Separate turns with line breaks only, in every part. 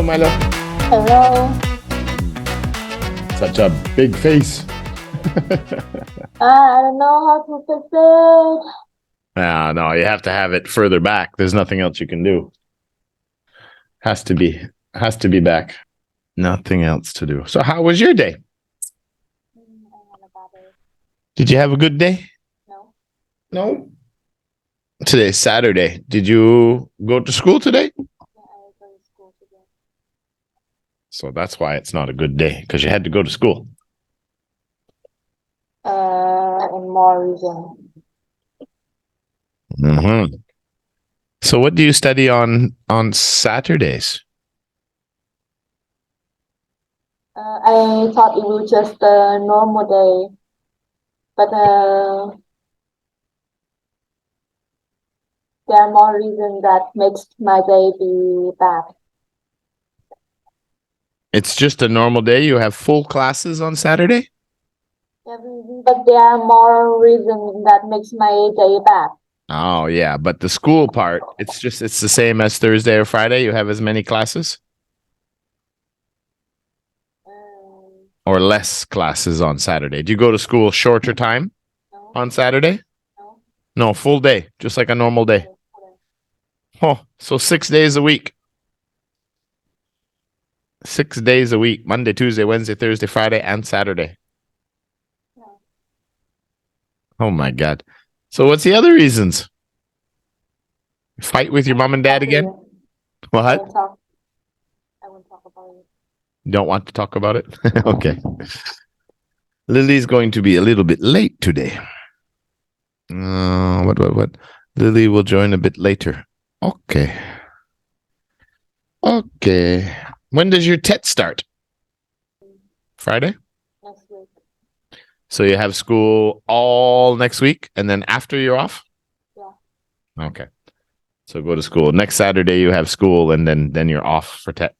Hello, my love.
Hello.
Such a big face.
I don't know how to fix it.
No, you have to have it further back. There's nothing else you can do. Has to be back. Nothing else to do. So how was your day?
I had a bad day.
Did you have a good day?
No.
No. Today's Saturday. Did you go to school today?
Yeah, I go to school today.
So that's why it's not a good day, because you had to go to school.
And more reason.
Mm-hmm. So what do you study on Saturdays?
I thought it was just a normal day, but there are more reasons that makes my day be bad.
It's just a normal day. You have full classes on Saturday?
Yeah, but there are more reasons that makes my day bad.
Oh, yeah. But the school part, it's the same as Thursday or Friday. You have as many classes? Or less classes on Saturday? Do you go to school shorter time
No.
on Saturday?
No.
No, full day, just like a normal day. Oh, so 6 days a week. 6 days a week. Monday, Tuesday, Wednesday, Thursday, Friday, and Saturday.
No.
Oh, my God. So what's the other reasons? Fight with your mom and dad again? What?
I won't talk about it.
You don't want to talk about it? Okay. Lily's going to be a little bit late today. What? Lily will join a bit later. Okay. Okay. When does your TET start? Friday?
Next week.
So you have school all next week, and then after you're off?
Yeah.
Okay. So go to school. Next Saturday you have school, and then you're off for TET.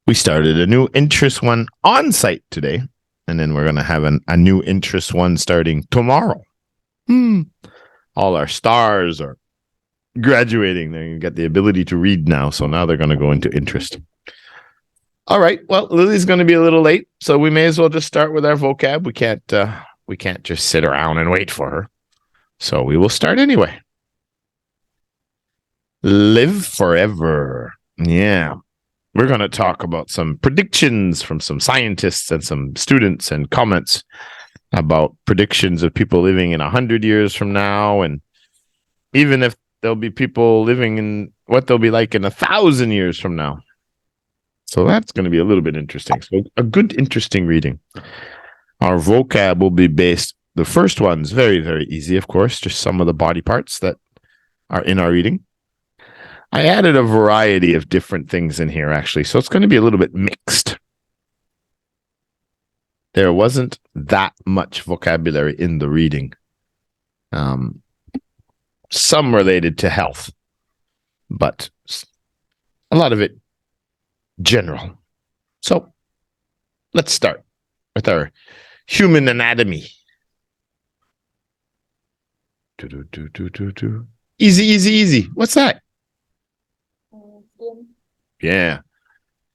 We started a new interest one on site today, and then we're going to have a new interest one starting tomorrow. All our stars are graduating. They get the ability to read now, so now they're going to go into interest. All right. Well, Lily's going to be a little late, so we may as well just start with our vocab. We can't just sit around and wait for her. So we will start anyway. Live forever. Yeah. We're going to talk about some predictions from some scientists and some students and comments about predictions of people living in 100 years from now, and even if there'll be people living in what they'll be like in 1,000 years from now. So that's going to be a little bit interesting. So a good, interesting reading. Our vocab will be based, the first one's very, very easy, of course, just some of the body parts that are in our reading. I added a variety of different things in here, actually, so it's going to be a little bit mixed. There wasn't that much vocabulary in the reading. Some related to health, but a lot of it general. So let's start with our human anatomy. Easy, easy, easy. What's that?
Skin.
Yeah.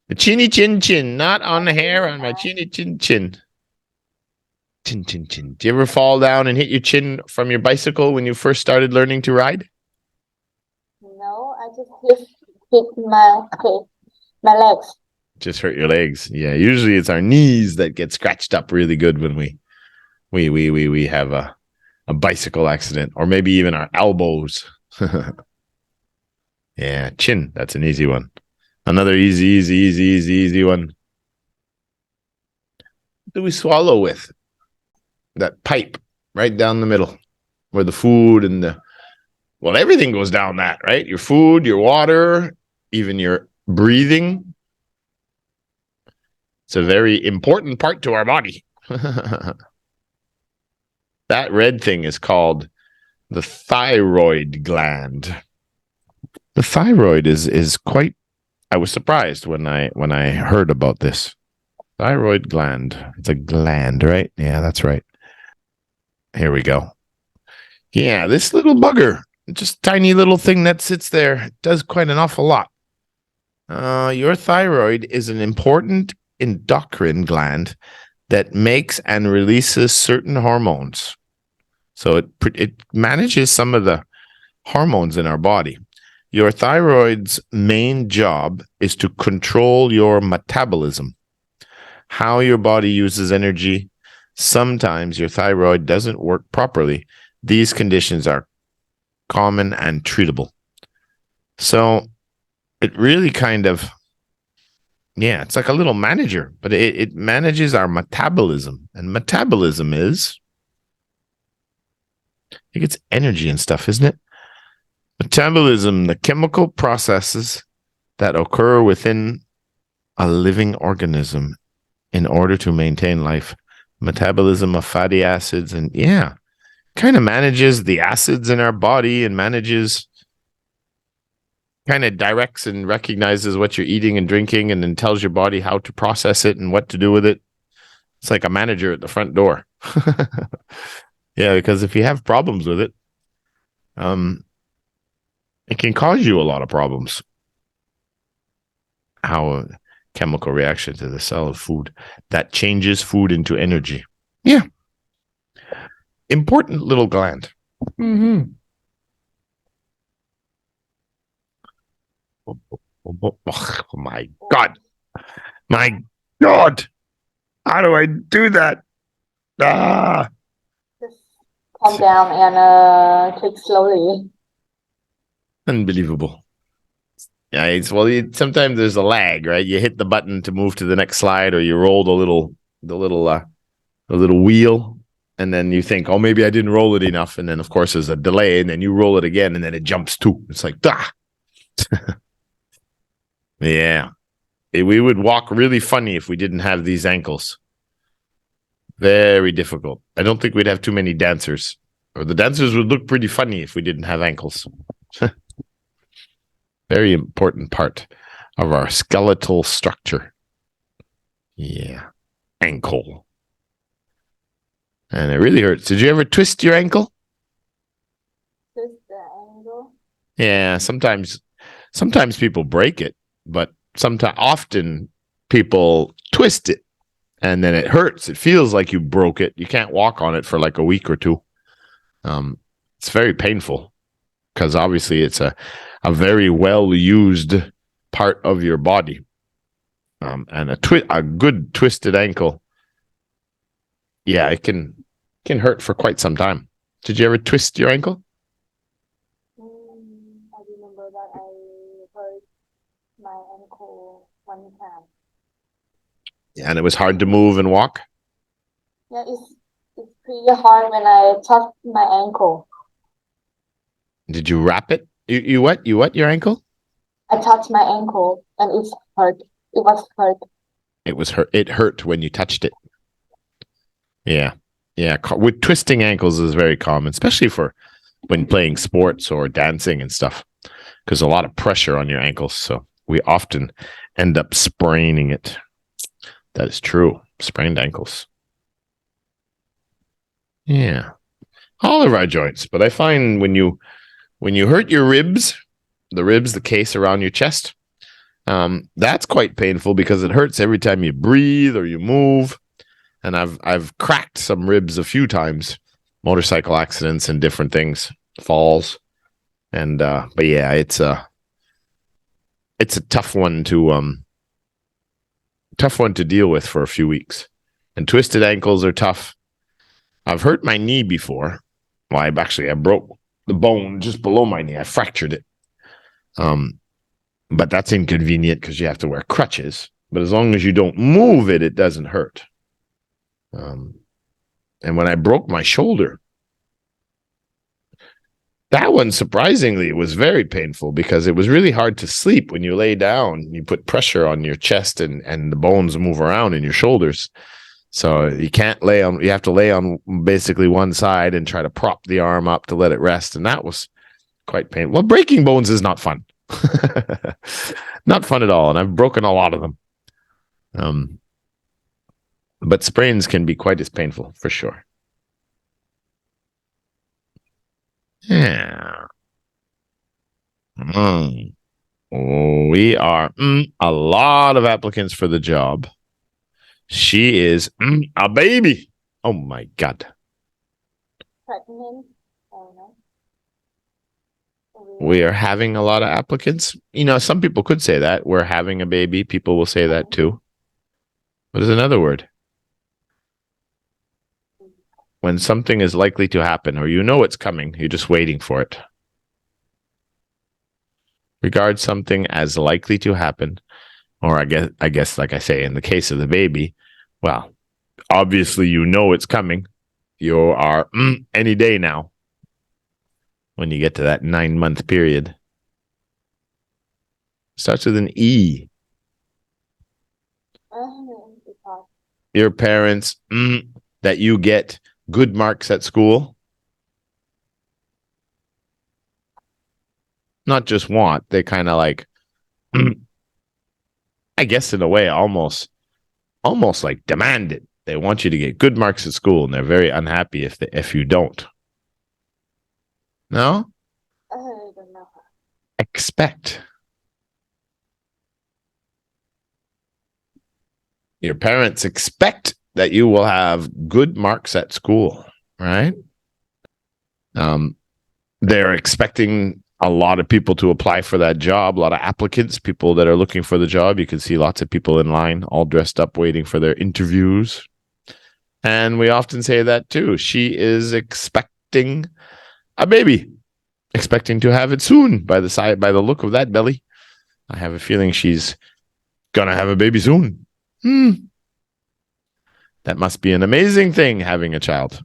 The chinny chin chin, not on the hair, on my chinny chin chin. Chin chin chin. Do you ever fall down and hit your chin from your bicycle when you first started learning to ride?
No, I just hit my legs.
Just hurt your legs. Yeah, usually it's our knees that get scratched up really good when we have a bicycle accident, or maybe even our elbows. Yeah, chin, that's an easy one. Another easy one. What do we swallow with? That pipe right down the middle where the food and everything goes down that, right? Your food, your water, even your breathing. It's a very important part to our body. That red thing is called the thyroid gland. The thyroid is quite, I was surprised when I heard about this. Thyroid gland. It's a gland, right? Yeah, that's right. Here we go. Yeah, this little bugger just tiny little thing that sits there. It does quite an awful lot. Your thyroid is an important endocrine gland that makes and releases certain hormones. So it manages some of the hormones in our body. Your thyroid's main job is to control your metabolism, how your body uses energy. Sometimes your thyroid doesn't work properly. These conditions are common and treatable. So it really kind of, it's like a little manager, but it manages our metabolism. And metabolism is, I think it's energy and stuff, isn't it? Metabolism, the chemical processes that occur within a living organism in order to maintain life. Metabolism of fatty acids, and kind of manages the acids in our body and kind of directs and recognizes what you're eating and drinking and then tells your body how to process it and what to do with it. It's like a manager at the front door. Because if you have problems with it, it can cause you a lot of problems. How a chemical reaction to the cell of food that changes food into energy. Yeah. Important little gland. Mm-hmm. Oh my God. My God. How do I do that?
Just calm down and click slowly.
Unbelievable. Yeah, sometimes there's a lag, right? You hit the button to move to the next slide, or you roll the little wheel, and then you think, oh, maybe I didn't roll it enough, and then of course there's a delay, and then you roll it again, and then it jumps too. It's like, Yeah. We would walk really funny if we didn't have these ankles. Very difficult. I don't think we'd have too many dancers, or the dancers would look pretty funny if we didn't have ankles. Very important part of our skeletal structure. Yeah. Ankle. And it really hurts. Did you ever twist your ankle?
Twist the ankle?
Yeah, sometimes people break it, but often people twist it and then it hurts. It feels like you broke it. You can't walk on it for like a week or two. It's very painful because obviously it's a very well used part of your body. And a good twisted ankle, it can hurt for quite some time. Did you ever twist your ankle?
I remember that I hurt my ankle one time.
Yeah, and it was hard to move and walk?
Yeah, it's pretty hard when I touch my ankle.
Did you wrap it? You what? You what? Your ankle?
I touched my ankle and it's hurt. It was hurt.
It was hurt. It hurt when you touched it. Yeah. With twisting ankles is very common, especially for when playing sports or dancing and stuff, because a lot of pressure on your ankles. So we often end up spraining it. That is true. Sprained ankles. Yeah. All of our joints. But I find when you hurt your ribs, the case around your chest, that's quite painful because it hurts every time you breathe or you move. And I've cracked some ribs a few times, motorcycle accidents and different things, falls. And but yeah, it's a tough one to deal with for a few weeks. And twisted ankles are tough. I've hurt my knee before. Well, I broke the bone just below my knee. I fractured it. But that's inconvenient because you have to wear crutches. But as long as you don't move it, it doesn't hurt. And when I broke my shoulder, that one, surprisingly, was very painful because it was really hard to sleep when you lay down. You put pressure on your chest and the bones move around in your shoulders. So you have to lay on basically one side and try to prop the arm up to let it rest. And that was quite painful. Well, breaking bones is not fun. Not fun at all. And I've broken a lot of them. But sprains can be quite as painful, for sure. Yeah. We are a lot of applicants for the job. She is a baby. Oh my God.
Pregnant.
We are having a lot of applicants. You know, some people could say that. We're having a baby. People will say that too. What is another word? When something is likely to happen, or you know it's coming, you're just waiting for it. Regard something as likely to happen, or I guess, like I say, in the case of the baby, well, obviously you know it's coming. You are any day now. When you get to that 9-month period, starts with an E. Your parents that you get good marks at school. Not just want, they kind of like, I guess in a way, almost like demand it. They want you to get good marks at school, and they're very unhappy if you don't. No?
I don't know.
Expect. Your parents expect that you will have good marks at school, right? They're expecting a lot of people to apply for that job, a lot of applicants, people that are looking for the job. You can see lots of people in line, all dressed up, waiting for their interviews. And we often say that too. She is expecting a baby, expecting to have it soon by the look of that belly. I have a feeling she's gonna have a baby soon. That must be an amazing thing, having a child.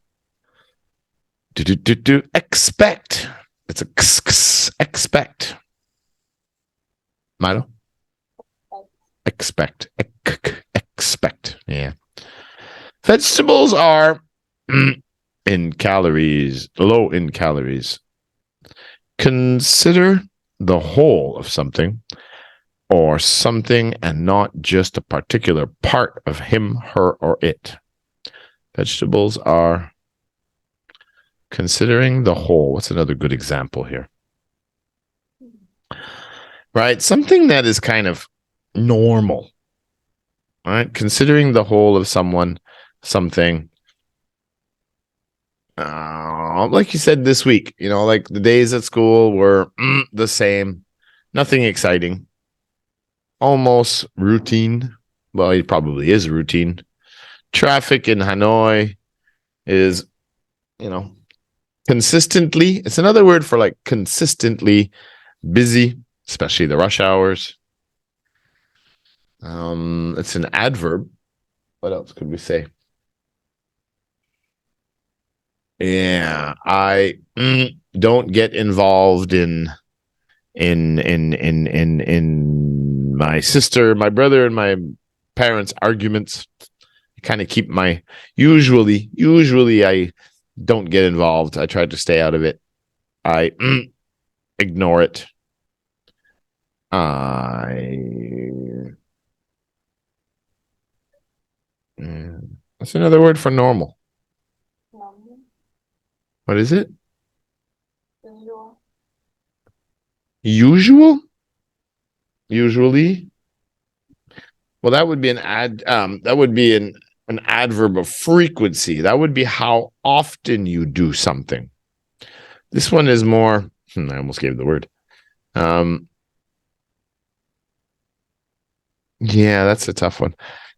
Expect. It's a expect. Milo? Expect. Expect. Yeah. Vegetables are in calories, low in calories. Consider the whole of something or something and not just a particular part of him, her, or it. Vegetables are considering the whole. What's another good example here? Right? Something that is kind of normal. Right? Considering the whole of someone, something. Like you said this week, you know, like the days at school were the same. Nothing exciting. Almost routine. Well, it probably is routine. Traffic in Hanoi is, you know, consistently. It's another word for like consistently busy, especially the rush hours. It's an adverb. What else could we say? Yeah, I don't get involved in my sister, my brother, and my parents' arguments. I kind of keep my usually I don't get involved. I try to stay out of it. I ignore it. That's another word for normal. What is it? Usual? Usually? Well, that would be an adverb of frequency. That would be how often you do something. This one is more, I almost gave the word. Yeah, that's a tough one.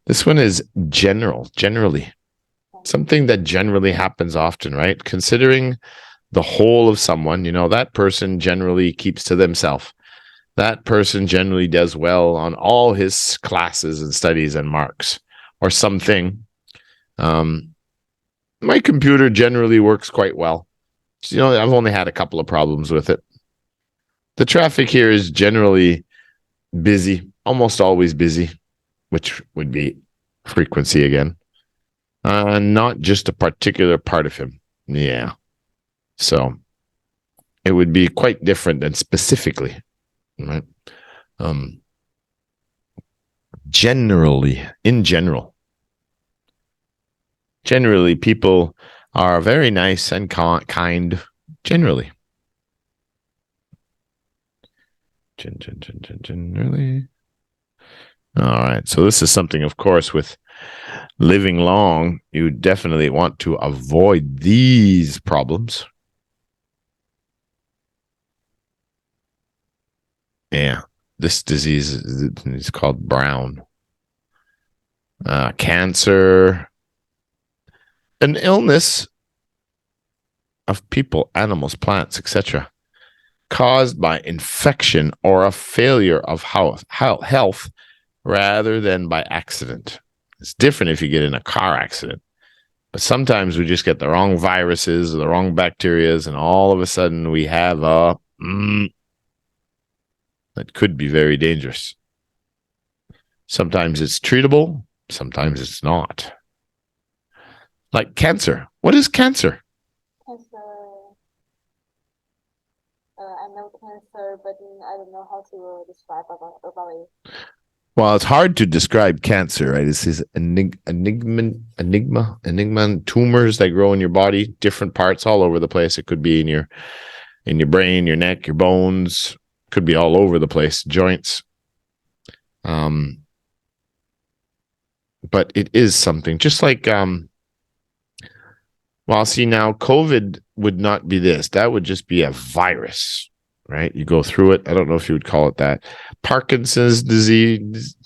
This one is generally. Something that generally happens often, right? Considering the whole of someone, you know, that person generally keeps to themselves. That person generally does well on all his classes and studies and marks, or something. My computer generally works quite well. You know, I've only had a couple of problems with it. The traffic here is generally busy, almost always busy, which would be frequency again. Not just a particular part of him. Yeah. So it would be quite different than specifically, right? Generally, in general. Generally, people are very nice and kind, generally. Generally. All right. So this is something, of course, with living long, you definitely want to avoid these problems. Yeah. This disease is called Brown. Cancer. An illness of people, animals, plants, etc., caused by infection or a failure of health rather than by accident. It's different if you get in a car accident, but sometimes we just get the wrong viruses or the wrong bacterias, and all of a sudden we have that could be very dangerous. Sometimes it's treatable, sometimes it's not. Like cancer. What is cancer?
Cancer. I know cancer, but I don't know how to describe about it.
Well, it's hard to describe cancer, right? This is enigma, tumors that grow in your body, different parts all over the place. It could be in your brain, your neck, your bones. Could be all over the place, joints. But it is something. Just like, well, see, now COVID would not be this. That would just be a virus, right? You go through it. I don't know if you would call it that. Parkinson's disease,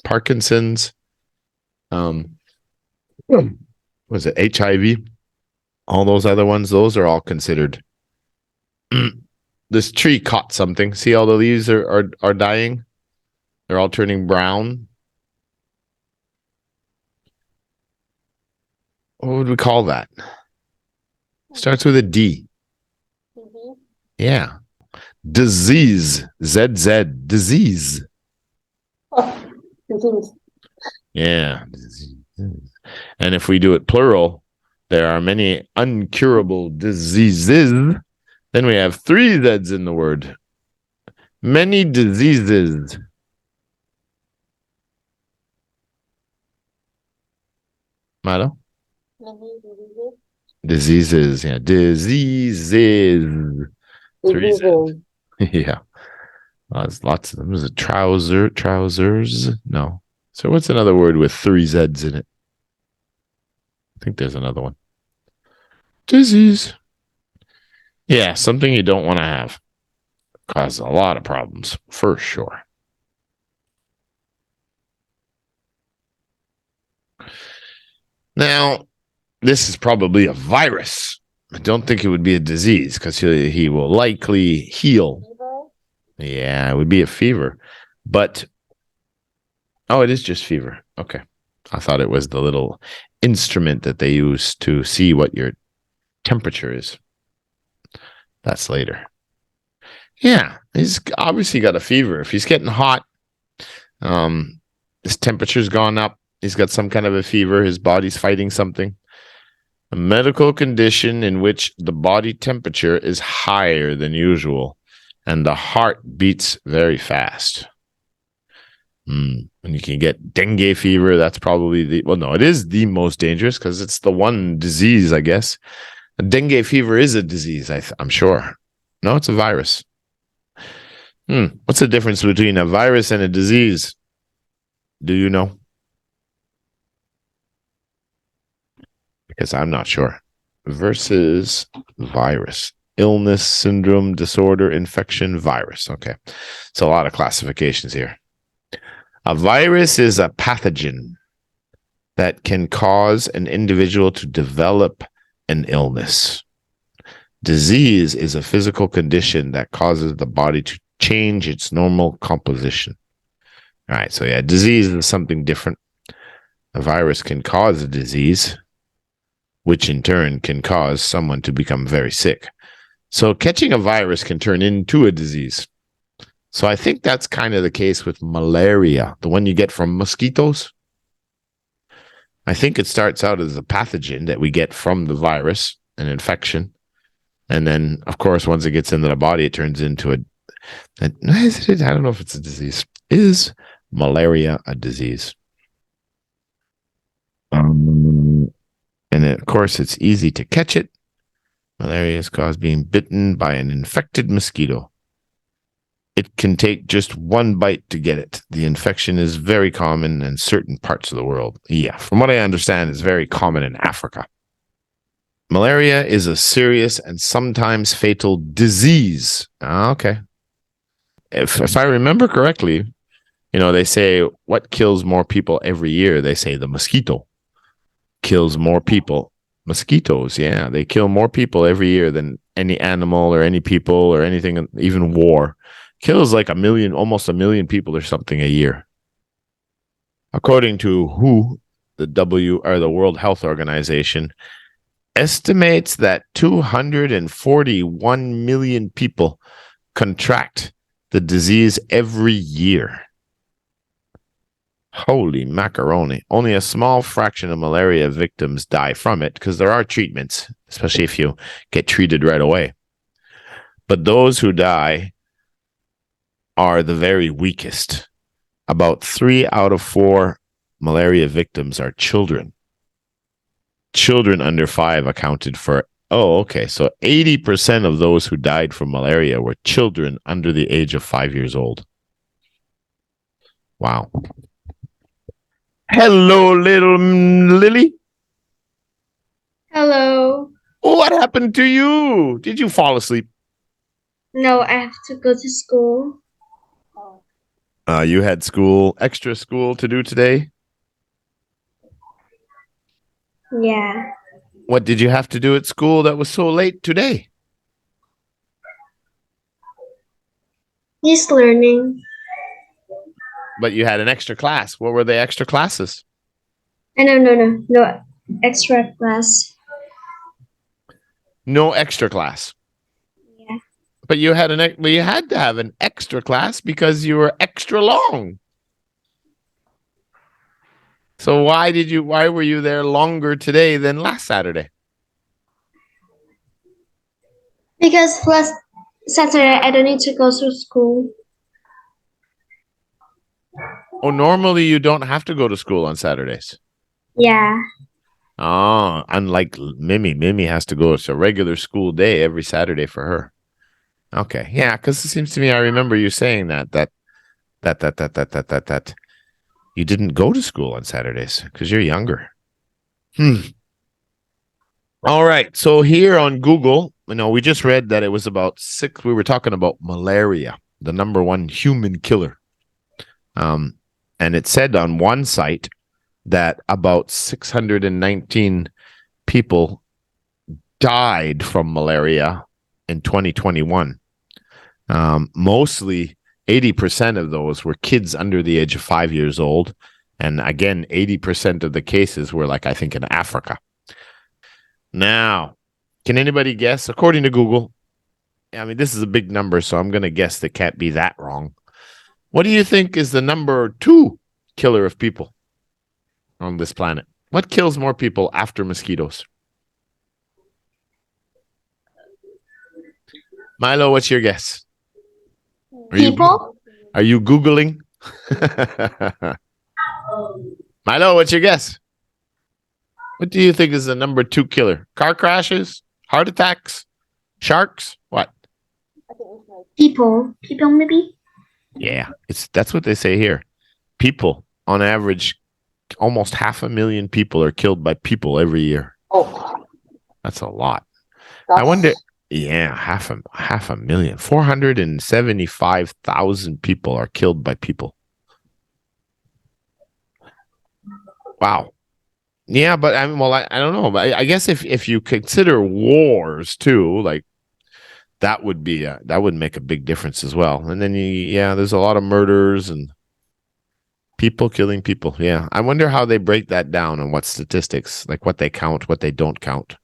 was it HIV? All those other ones, those are all considered. This tree caught something. See all the leaves are dying? They're all turning brown. What would we call that? Starts with a D.
Disease.
Yeah. Disease. ZZ. Disease.
Oh, disease.
Yeah. And if we do it plural, there are many uncurable diseases. Then we have 3 Z's in the word. Many diseases. Mado?
Many diseases.
Diseases. Yeah. Diseases. 3 Z's. Yeah. There's lots of them. Is it trousers? No. So what's another word with 3 Z's in it? I think there's another one. Disease. Yeah, something you don't want to have. Causes a lot of problems, for sure. Now, this is probably a virus. I don't think it would be a disease because he will likely heal.
Fever?
Yeah, it would be a fever. But, oh, it is just fever. Okay. I thought it was the little instrument that they use to see what your temperature is. That's later. Yeah, he's obviously got a fever. If he's getting hot, his temperature's gone up. He's got some kind of a fever. His body's fighting something. A medical condition in which the body temperature is higher than usual and the heart beats very fast. And you can get dengue fever. That's probably it is the most dangerous because it's the one disease, I guess. Dengue fever is a disease, I'm sure. No, it's a virus. What's the difference between a virus and a disease? Do you know? Because I'm not sure. Versus virus. Illness, syndrome, disorder, infection, virus. Okay. So a lot of classifications here. A virus is a pathogen that can cause an individual to develop an illness. Disease is a physical condition that causes the body to change its normal composition. All right, so yeah, disease is something different. A virus can cause a disease, which in turn can cause someone to become very sick. So catching a virus can turn into a disease. So I think that's kind of the case with malaria, the one you get from mosquitoes. I think it starts out as a pathogen that we get from the virus, an infection. And then, of course, once it gets into the body, it turns into I don't know if it's a disease. Is malaria a disease? And of course, it's easy to catch it. Malaria is caused being bitten by an infected mosquito. it can take just one bite to get it. The infection is very common in certain parts of the world. Yeah, from what I understand, it's very common in Africa. Malaria is a serious and sometimes fatal disease. Okay. If I remember correctly, they say what kills more people every year? They say the mosquito kills more people. Mosquitoes, yeah, they kill more people every year than any animal or any people or anything, even war. Kills like almost a million people or something a year. According to WHO, the World Health Organization, estimates that 241 million people contract the disease every year. Holy macaroni. Only a small fraction of malaria victims die from it because there are treatments, especially if you get treated right away. But those who die are the very weakest. About 3 out of 4 malaria victims are children. Children under 5 accounted for, so 80% of those who died from malaria were children under the age of 5 years old. Wow. Hello, little Lily.
Hello.
What happened to you? Did you fall asleep?
No, I have to go to school.
You had extra school to do today?
Yeah.
What did you have to do at school that was so late today?
Just learning.
But you had an extra class. What were the extra classes?
No extra class.
No extra class.
Yeah.
But you had you had to have an extra class because you were extra long. So why were you there longer today than last Saturday?
Because last Saturday I don't need to go to school.
Oh, normally you don't have to go to school on Saturdays.
Yeah.
Oh, unlike Mimi. Mimi has to go. It's a regular school day every Saturday for her. Okay. Yeah, because it seems to me I remember you saying that you didn't go to school on Saturdays because you're younger. All right. So here on Google, we just read that it was about 6. We were talking about malaria, the number 1 human killer. And it said on one site that about 619 people died from malaria in 2021. Mostly 80% of those were kids under the age of 5 years old. And again, 80% of the cases were I think in Africa. Now, can anybody guess? According to Google, this is a big number, so I'm going to guess that can't be that wrong. What do you think is the number 2 killer of people on this planet? What kills more people after mosquitoes? Milo, what's your guess?
People?
Are you Googling? Milo, what's your guess? What do you think is the number 2 killer? Car crashes? Heart attacks? Sharks? What?
People maybe?
Yeah, that's what they say here. People, on average, almost 500,000 people are killed by people every year.
Oh,
That's a lot. I wonder. Yeah, half a million. 475,000 people are killed by people. Wow. Yeah, but I don't know. But I guess if you consider wars too, that would make a big difference as well. And then there's a lot of murders and people killing people. Yeah, I wonder how they break that down and what statistics, what they count, what they don't count.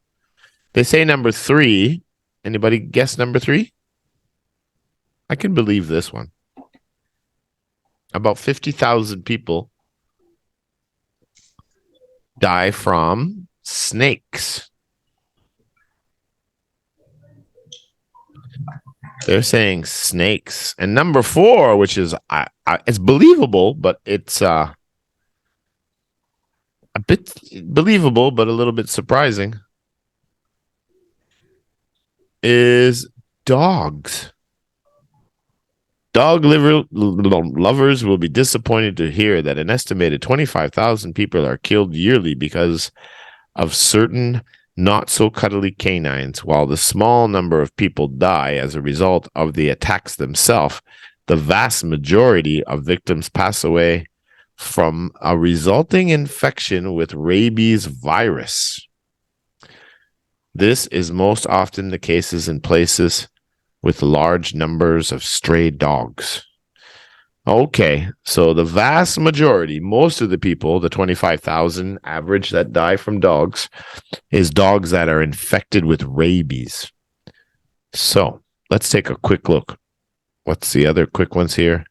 They say number 3. Anybody guess number 3? I can believe this one. About 50,000 people die from snakes. They're saying snakes. And number 4, which is it's believable, but it's a bit believable, but a little bit surprising, is dogs. Lovers will be disappointed to hear that an estimated 25,000 people are killed yearly because of certain not-so-cuddly canines, while the small number of people die as a result of the attacks themselves. The vast majority of victims pass away from a resulting infection with rabies virus. This is most often the cases in places with large numbers of stray dogs. Okay, so the vast majority, most of the people, the 25,000 average that die from dogs, is dogs that are infected with rabies. So let's take a quick look. What's the other quick ones here?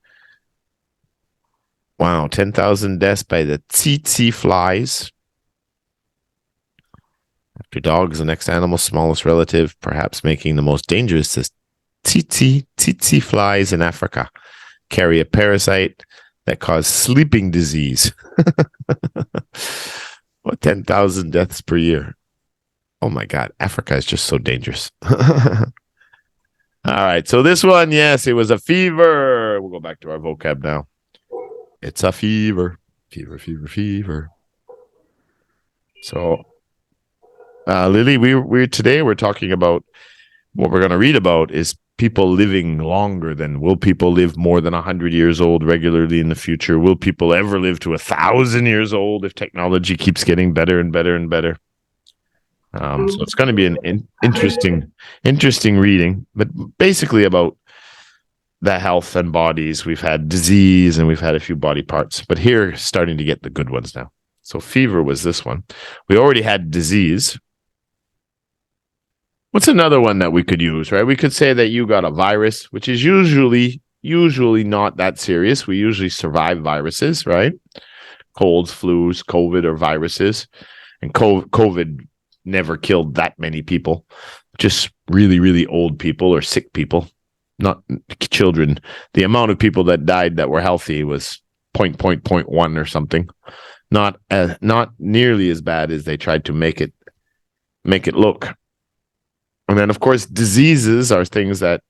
Wow, 10,000 deaths by the tsetse flies. After dogs, the next animal's smallest relative, perhaps making the most dangerous, is tsetse flies in Africa. Carry a parasite that cause sleeping disease. What, 10,000 deaths per year? Oh my God, Africa is just so dangerous. All right, so this one, yes, it was a fever. We'll go back to our vocab now. It's a fever. Fever. So, Lily, we're talking about what we're going to read about is people living longer than, will people live more than 100 years old regularly in the future? Will people ever live to 1,000 years old if technology keeps getting better and better and better? So it's going to be an interesting reading, but basically about the health and bodies. We've had disease and we've had a few body parts, but here starting to get the good ones now. So fever was this one. We already had disease. What's another one that we could use, right? We could say that you got a virus, which is usually not that serious. We usually survive viruses, right? Colds, flus, COVID, or viruses. And COVID never killed that many people, just really, really old people or sick people, not children. The amount of people that died that were healthy was 0.1 or something. Not nearly as bad as they tried to make it look. And then, of course, diseases are things that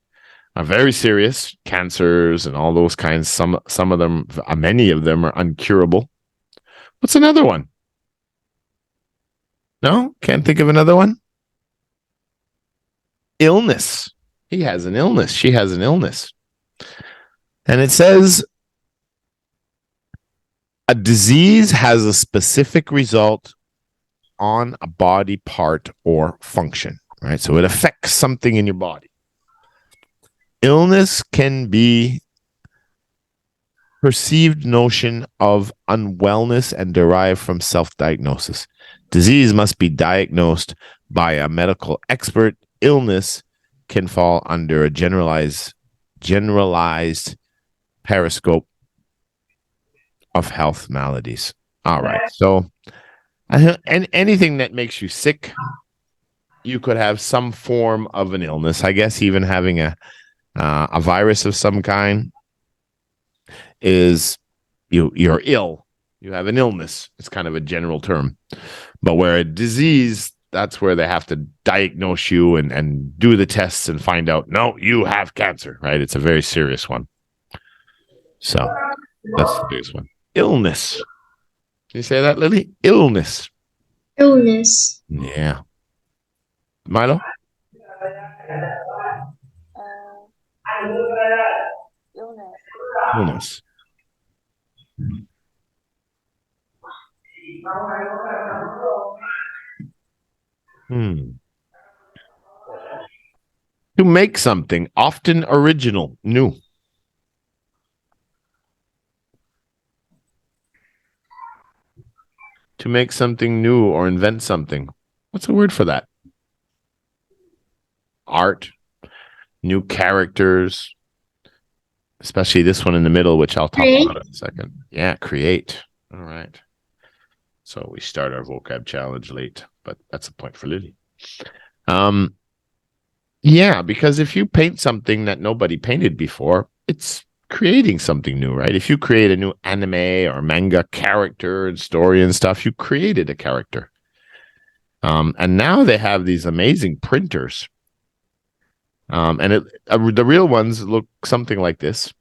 are very serious, cancers and all those kinds. Some of them, many of them are uncurable. What's another one? No? Can't think of another one? Illness. He has an illness. She has an illness. And it says, a disease has a specific result on a body part or function. Right, so it affects something in your body. Illness can be perceived notion of unwellness and derived from self-diagnosis. Disease must be diagnosed by a medical expert. Illness can fall under a generalized periscope of health maladies. All right, so anything that makes you sick, you could have some form of an illness. I guess even having a virus of some kind is you're ill. You have an illness. It's kind of a general term. But where a disease, that's where they have to diagnose you and do the tests and find out, no, you have cancer, right? It's a very serious one. So that's the biggest one. Illness. Can you say that, Lily? Illness.
Illness.
Yeah. Milo? Illness. To make something, often original, new. To make something new or invent something. What's the word for that? Art, new characters, especially this one in the middle, which I'll talk about in a second. Yeah, create. All right. So we start our vocab challenge late, but that's a point for Lily. Yeah, because if you paint something that nobody painted before, it's creating something new, right? If you create a new anime or manga character and story and stuff, you created a character. And now they have these amazing printers. And the real ones look something like this.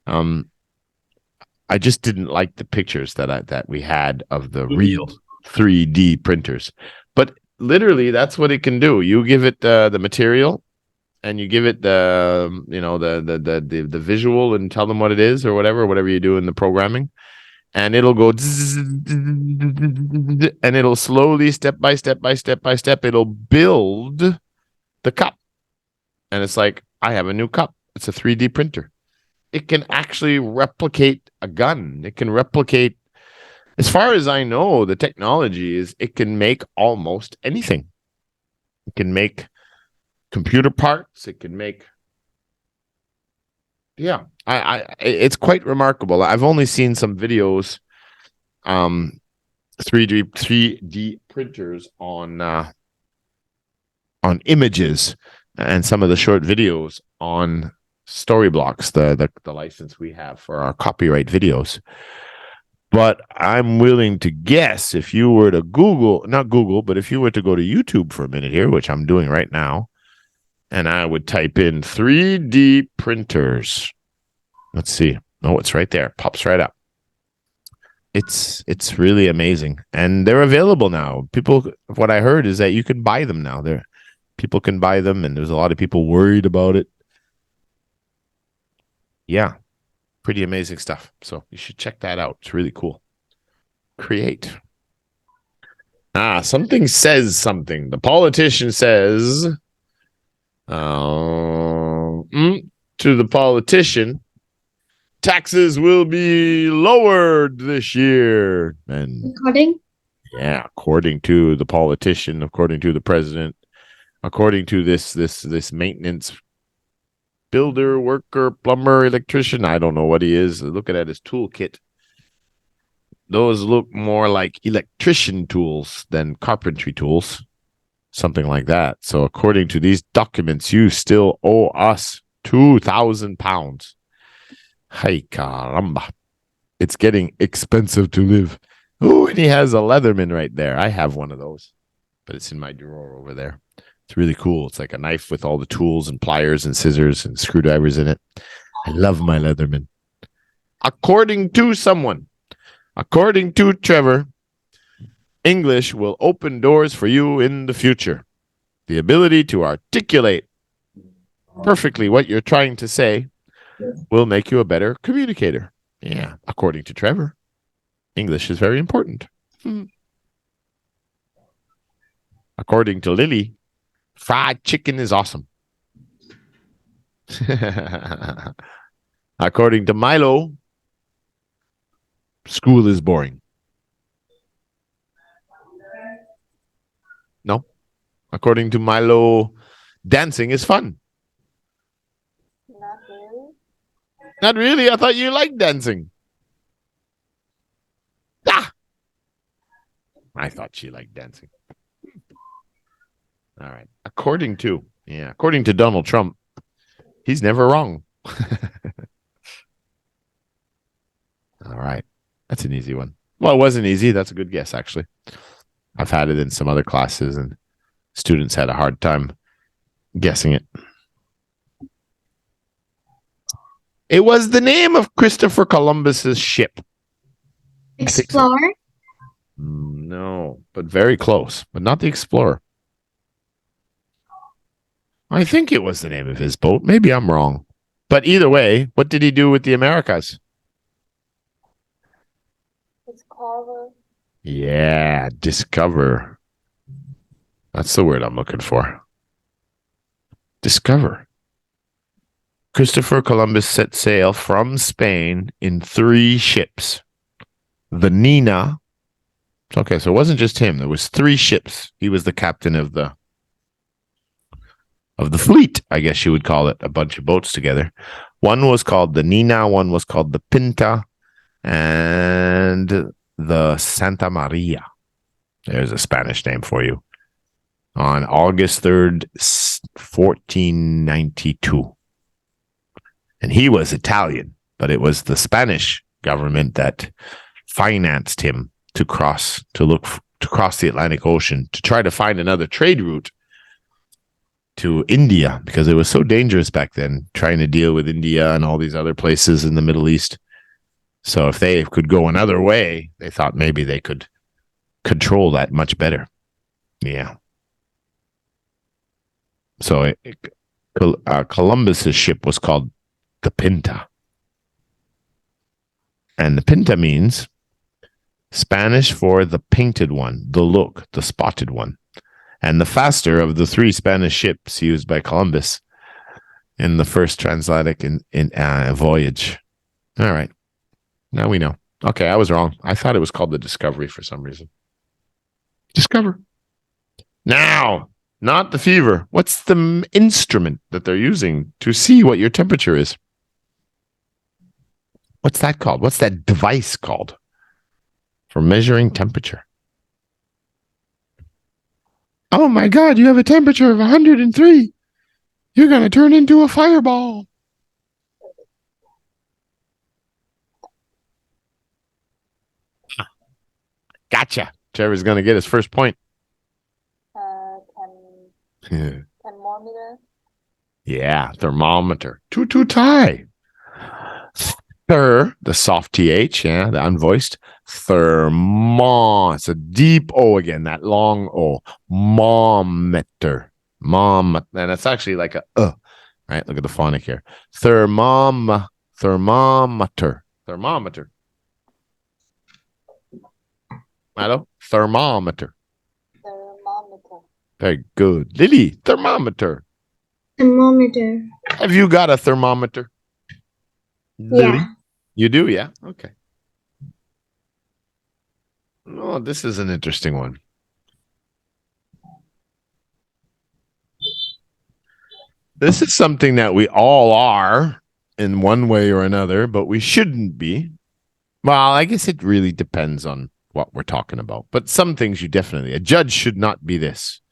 I just didn't like the pictures that we had of the real 3D printers. But literally, that's what it can do. You give it the material, and you give it the visual, and tell them what it is or whatever you do in the programming, and it'll go and it'll slowly, step by step, it'll build the cup. And it's like, I have a new cup. It's a 3D printer. It can actually replicate a gun. It can replicate, as far as I know, the technology is it can make almost anything. It can make computer parts. It can make, it's quite remarkable. I've only seen some videos, 3D printers on images, and some of the short videos on Storyblocks, the license we have for our copyright videos. But I'm willing to guess, if you were to but if you were to go to YouTube for a minute here, which I'm doing right now, and I would type in 3D printers. Let's see. Oh, it's right there. Pops right up. It's really amazing. And they're available now. What I heard is that you can buy them now. People can buy them, and there's a lot of people worried about it. Yeah. Pretty amazing stuff. So you should check that out. It's really cool. Create. Something says something. The politician says, to the politician, taxes will be lowered this year. And according to the politician, according to the president, according to this maintenance builder, worker, plumber, electrician, I don't know what he is. Looking at his toolkit, those look more like electrician tools than carpentry tools, something like that. So according to these documents, you still owe us £2,000. Hey, caramba. It's getting expensive to live. Oh, and he has a Leatherman right there. I have one of those, but it's in my drawer over there. It's really cool. It's like a knife with all the tools and pliers and scissors and screwdrivers in it. I love my Leatherman. According to Trevor, English will open doors for you in the future. The ability to articulate perfectly what you're trying to say will make you a better communicator. Yeah, according to Trevor, English is very important. According to Lily, fried chicken is awesome. According to Milo, school is boring. No. According to Milo, dancing is fun.
Not really.
Not really? I thought you liked dancing. I thought she liked dancing. All right. According to Donald Trump, he's never wrong. All right. That's an easy one. Well, it wasn't easy. That's a good guess, actually. I've had it in some other classes, and students had a hard time guessing it. It was the name of Christopher Columbus's ship.
Explorer?
No, but very close. But not the Explorer. I think it was the name of his boat. Maybe I'm wrong. But either way, what did he do with the Americas?
Discover.
Yeah, discover. That's the word I'm looking for. Discover. Christopher Columbus set sail from Spain in 3 ships. The Nina. Okay, so it wasn't just him. There was 3 ships. He was the captain of the fleet, I guess you would call it, a bunch of boats together. One was called the Nina, one was called the Pinta, and the Santa Maria. There's a Spanish name for you. On August 3rd, 1492. And he was Italian, but it was the Spanish government that financed him to cross the Atlantic Ocean to try to find another trade route to India because it was so dangerous back then, trying to deal with India and all these other places in the Middle East. So if they could go another way, they thought maybe they could control that much better. Yeah. So Columbus's ship was called the Pinta. And the Pinta means Spanish for the painted one, the look, the spotted one. And the faster of the 3 Spanish ships used by Columbus in the first transatlantic voyage. All right. Now we know. Okay, I was wrong. I thought it was called the Discovery for some reason. Discover. Now, not the fever. What's the instrument that they're using to see what your temperature is? What's that called? What's that device called for measuring temperature? Oh my God, you have a temperature of 103. You're going to turn into a fireball. Gotcha. Trevor's going to get his first point.
Thermometer.
Yeah, thermometer. Two tie. The soft TH, yeah, the unvoiced. It's a deep O again, that long O. Mometer. And it's actually like a right? Look at the phonic here. Thermometer. Hello? Thermometer. Very good. Lily, thermometer.
Thermometer.
Have you got a thermometer? Lily?
Yeah.
You do, yeah? Okay. Oh, this is an interesting one. This is something that we all are in one way or another, but we shouldn't be. Well, I guess it really depends on what we're talking about. But some things you definitely, a judge should not be this.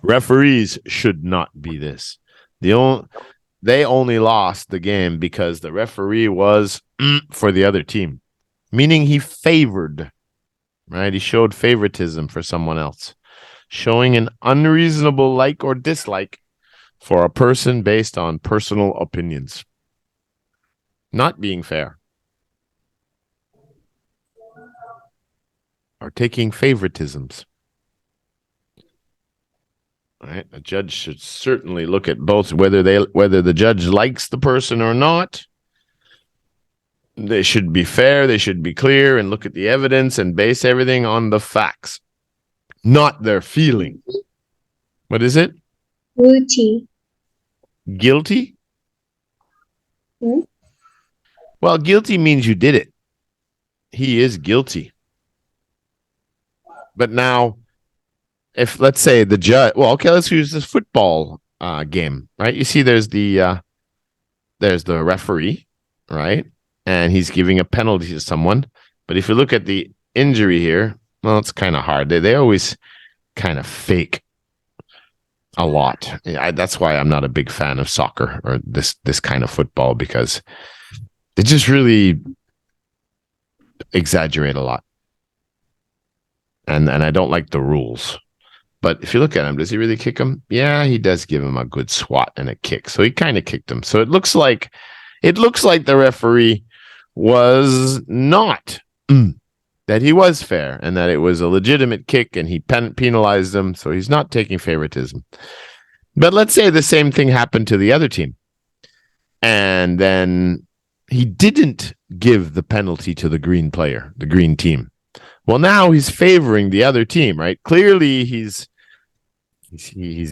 Referees should not be this. They only lost the game because the referee was for the other team, meaning he favored, right? He showed favoritism for someone else, showing an unreasonable like or dislike for a person based on personal opinions. Not being fair. Or taking favoritisms. Right? A judge should certainly look at both, whether the judge likes the person or not. They should be fair, they should be clear, and look at the evidence and base everything on the facts, not their feeling. What is it?
Guilty.
Guilty? Well, guilty means you did it. He is guilty. But now, if let's say the judge, well, okay, let's use this football game, right? You see, there's the referee, right? And he's giving a penalty to someone. But if you look at the injury here, well, it's kind of hard. They always kind of fake a lot. That's why I'm not a big fan of soccer or this kind of football, because they just really exaggerate a lot. And I don't like the rules. But if you look at him, does he really kick him? Yeah, he does give him a good swat and a kick. So he kind of kicked him. So it looks like the referee was not, that he was fair and that it was a legitimate kick and he penalized him. So he's not taking favoritism. But let's say the same thing happened to the other team. And then he didn't give the penalty to the green player, the green team. Well, now he's favoring the other team, right? Clearly, he's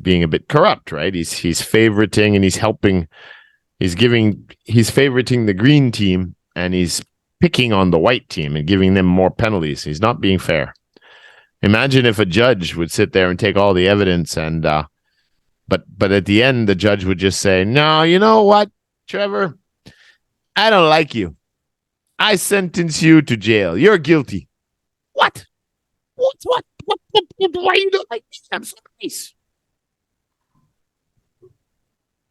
being a bit corrupt, right? He's favoriting and he's favoriting the green team and he's picking on the white team and giving them more penalties. He's not being fair. Imagine if a judge would sit there and take all the evidence and, but at the end, the judge would just say, "No, you know what, Trevor? I don't like you. I sentence you to jail. You're guilty." What? Why you don't like me? I'm so nice.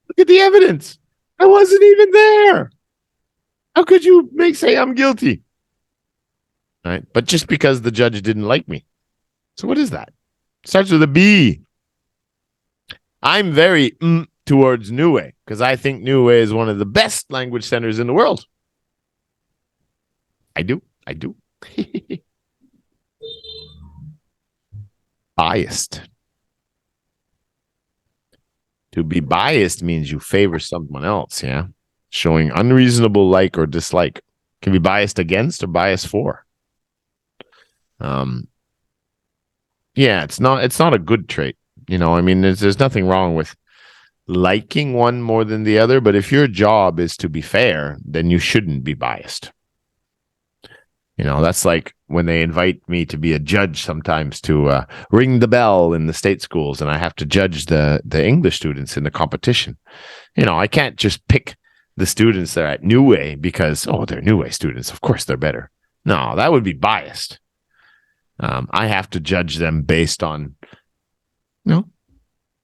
Look at the evidence. I wasn't even there. How could you say I'm guilty? Right? But just because the judge didn't like me. So what is that? Starts with a B. I'm very towards Newway because I think Newway is one of the best language centers in the world. I do. Biased. To be biased means you favor someone else, yeah? Showing unreasonable like or dislike. Can be biased against or biased for. Yeah, it's not a good trait. You know, I mean, there's nothing wrong with liking one more than the other, but if your job is to be fair, then you shouldn't be biased. You know, that's like when they invite me to be a judge sometimes to ring the bell in the state schools, and I have to judge the English students in the competition. You know, I can't just pick the students that are at Newway because, they're Newway students. Of course, they're better. No, that would be biased. I have to judge them based on,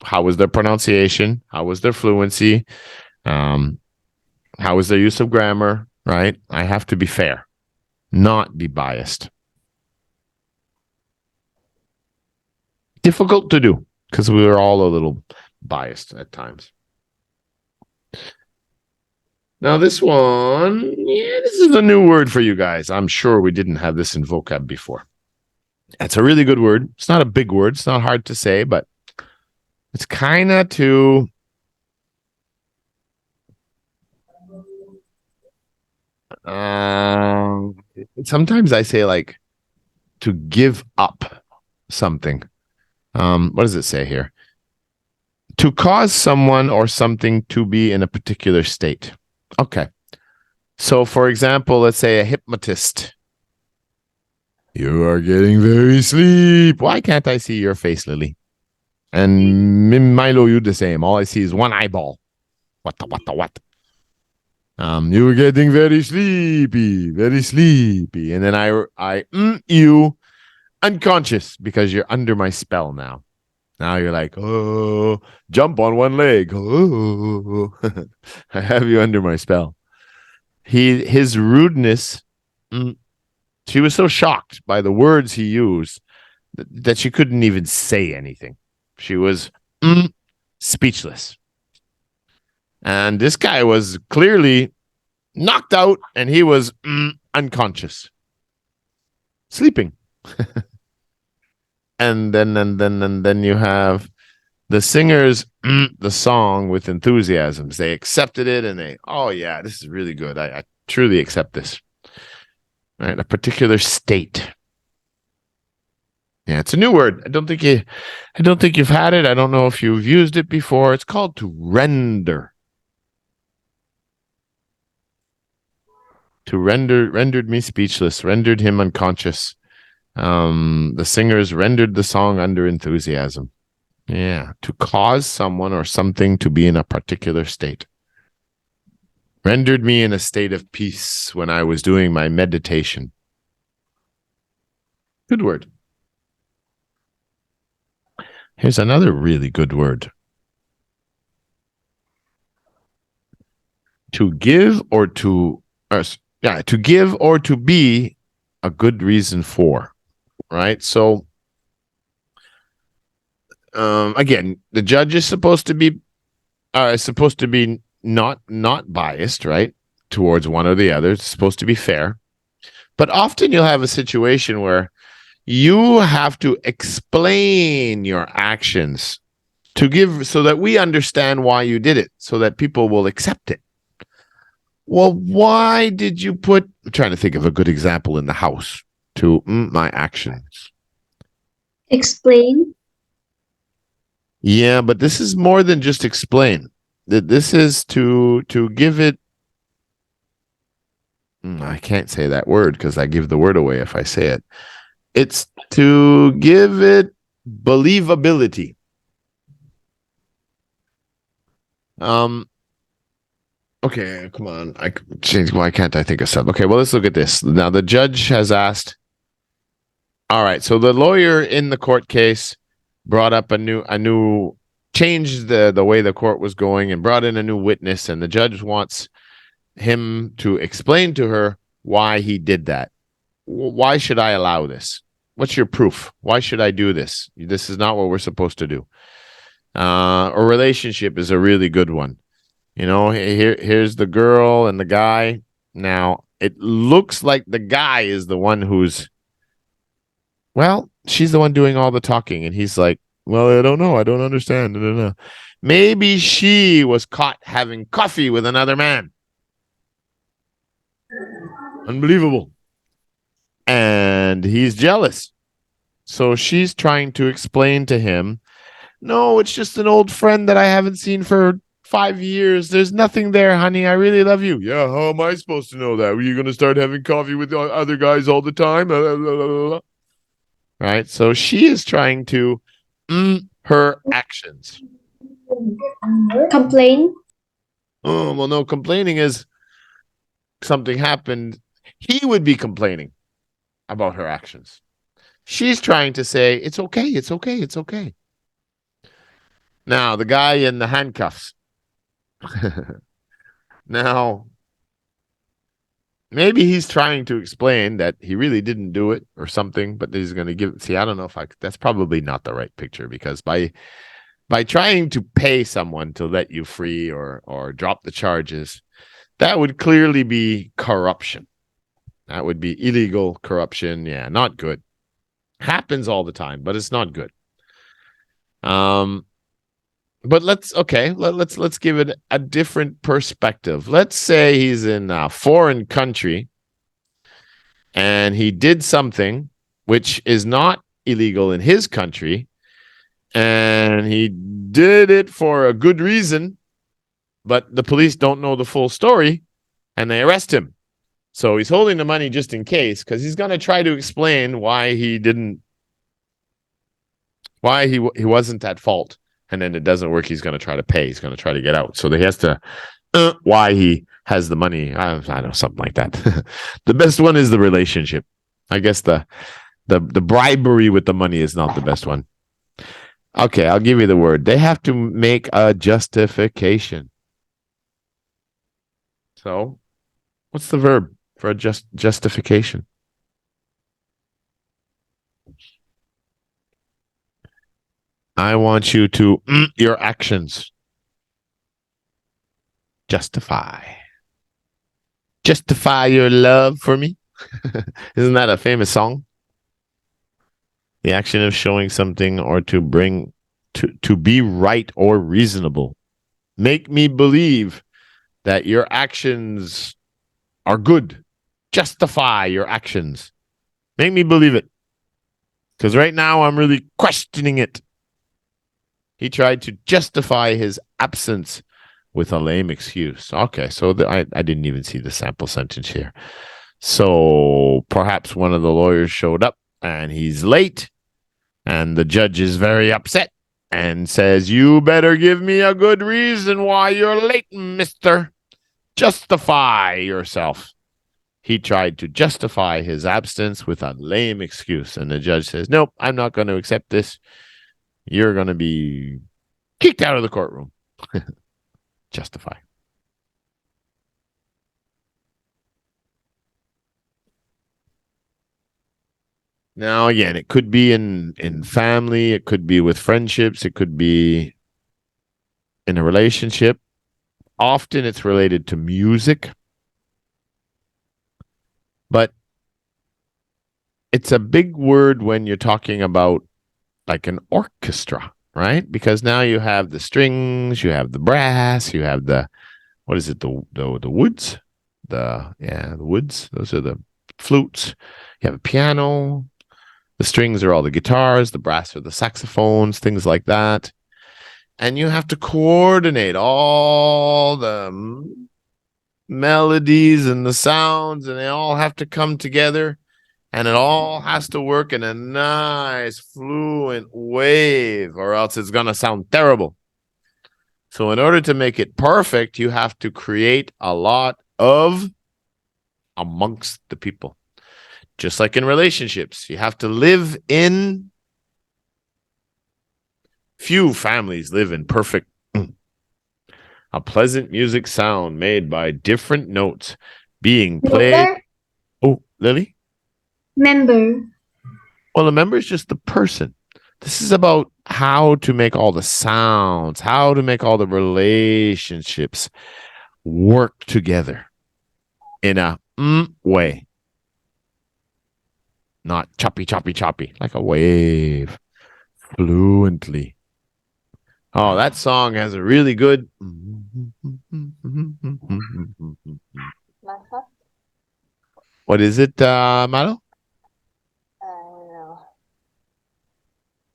how was their pronunciation? How was their fluency? How was their use of grammar, right? I have to be fair, not be biased. Difficult to do because we were all a little biased at times. Now this one, this is a new word for you guys. I'm sure we didn't have this in vocab before. It's a really good word. It's not a big word. It's not hard to say, but it's kind of to sometimes I say like to give up something. What does it say here? To cause someone or something to be in a particular state. Okay. So for example, let's say a hypnotist. You are getting very sleep. Why can't I see your face, Lily? And Milo, you the same. All I see is one eyeball. What? You were getting very sleepy. And then I you unconscious because you're under my spell now. Now you're like, oh, jump on one leg. Oh, I have you under my spell. His rudeness. She was so shocked by the words he used that she couldn't even say anything. She was speechless. And this guy was clearly knocked out and he was unconscious. Sleeping. and then you have the singers, the song with enthusiasms. They accepted it and this is really good. I truly accept this. Right, a particular state. Yeah, it's a new word. I don't think you've had it. I don't know if you've used it before. It's called to render. To rendered me speechless, rendered him unconscious. The singers rendered the song under enthusiasm. Yeah, to cause someone or something to be in a particular state. Rendered me in a state of peace when I was doing my meditation. Good word. Here's another really good word. To give or to be a good reason for, right? So, again, the judge is supposed to be not biased, right, towards one or the other. It's supposed to be fair. But often you'll have a situation where you have to explain your actions so that we understand why you did it, so that people will accept it. Well, why did you I'm trying to think of a good example in the house to my actions.
Explain.
Yeah, but this is more than just explain. This is to give it. I can't say that word because I give the word away if I say it. It's to give it believability. Okay, come on. Why can't I think of something? Okay, well, let's look at this. Now, the judge has asked. All right, so the lawyer in the court case brought up changed the way the court was going and brought in a new witness, and the judge wants him to explain to her why he did that. Why should I allow this? What's your proof? Why should I do this? This is not what we're supposed to do. A relationship is a really good one. You know, here's the girl and the guy. Now, it looks like the guy is the one who's, well, she's the one doing all the talking. And he's like, well, I don't know. I don't understand. I don't know. Maybe she was caught having coffee with another man. Unbelievable. And he's jealous. So she's trying to explain to him, no, it's just an old friend that I haven't seen for 5 years. There's nothing there, honey. I really love you. Yeah, how am I supposed to know that? Were you going to start having coffee with other guys all the time? Right? So she is trying to her actions.
Complain.
Oh, well, no, complaining is something happened. He would be complaining about her actions. She's trying to say, it's okay, it's okay, it's okay. Now, the guy in the handcuffs. Now, maybe he's trying to explain that he really didn't do it or something, but he's going to give. See, I don't know if that's probably not the right picture, because by trying to pay someone to let you free or drop the charges, that would clearly be corruption. That would be illegal corruption. Yeah, not good. Happens all the time, but it's not good. But let's give it a different perspective. Let's say he's in a foreign country and he did something which is not illegal in his country, and he did it for a good reason, but the police don't know the full story and they arrest him. So he's holding the money just in case, because he's going to try to explain why he wasn't at fault. And then it doesn't work. He's going to try to pay. He's going to try to get out. So he has to, why he has the money. I don't know, something like that. The best one is the relationship. I guess the bribery with the money is not the best one. Okay, I'll give you the word. They have to make a justification. So what's the verb for a justification? I want you to your actions. Justify. Justify your love for me. Isn't that a famous song? The action of showing something or to bring to be right or reasonable. Make me believe that your actions are good. Justify your actions. Make me believe it. Because right now I'm really questioning it. He tried to justify his absence with a lame excuse. Okay, so I didn't even see the sample sentence here. So perhaps one of the lawyers showed up and he's late, and the judge is very upset and says, you better give me a good reason why you're late, mister. Justify yourself. He tried to justify his absence with a lame excuse, and the judge says, nope, I'm not going to accept this. You're going to be kicked out of the courtroom. Justify. Now, again, it could be in family. It could be with friendships. It could be in a relationship. Often it's related to music. But it's a big word when you're talking about like an orchestra, right? Because now you have the strings, you have the brass, you have the, what is it? The woods, the woods. Those are the flutes. You have a piano. The strings are all the guitars. The brass are the saxophones, things like that. And you have to coordinate all the melodies and the sounds, and they all have to come together. And it all has to work in a nice, fluent wave, or else it's going to sound terrible. So in order to make it perfect, you have to create a lot of amongst the people. Just like in relationships, you have to live in. Few families live in perfect. A pleasant music sound made by different notes being played.
Member?
Oh, Lily?
Member.
Well, a member is just the person. This is about how to make all the sounds, how to make all the relationships work together in a way. Not choppy, like a wave, fluently. Oh, that song has a really good.
Masa?
What is it, Malo?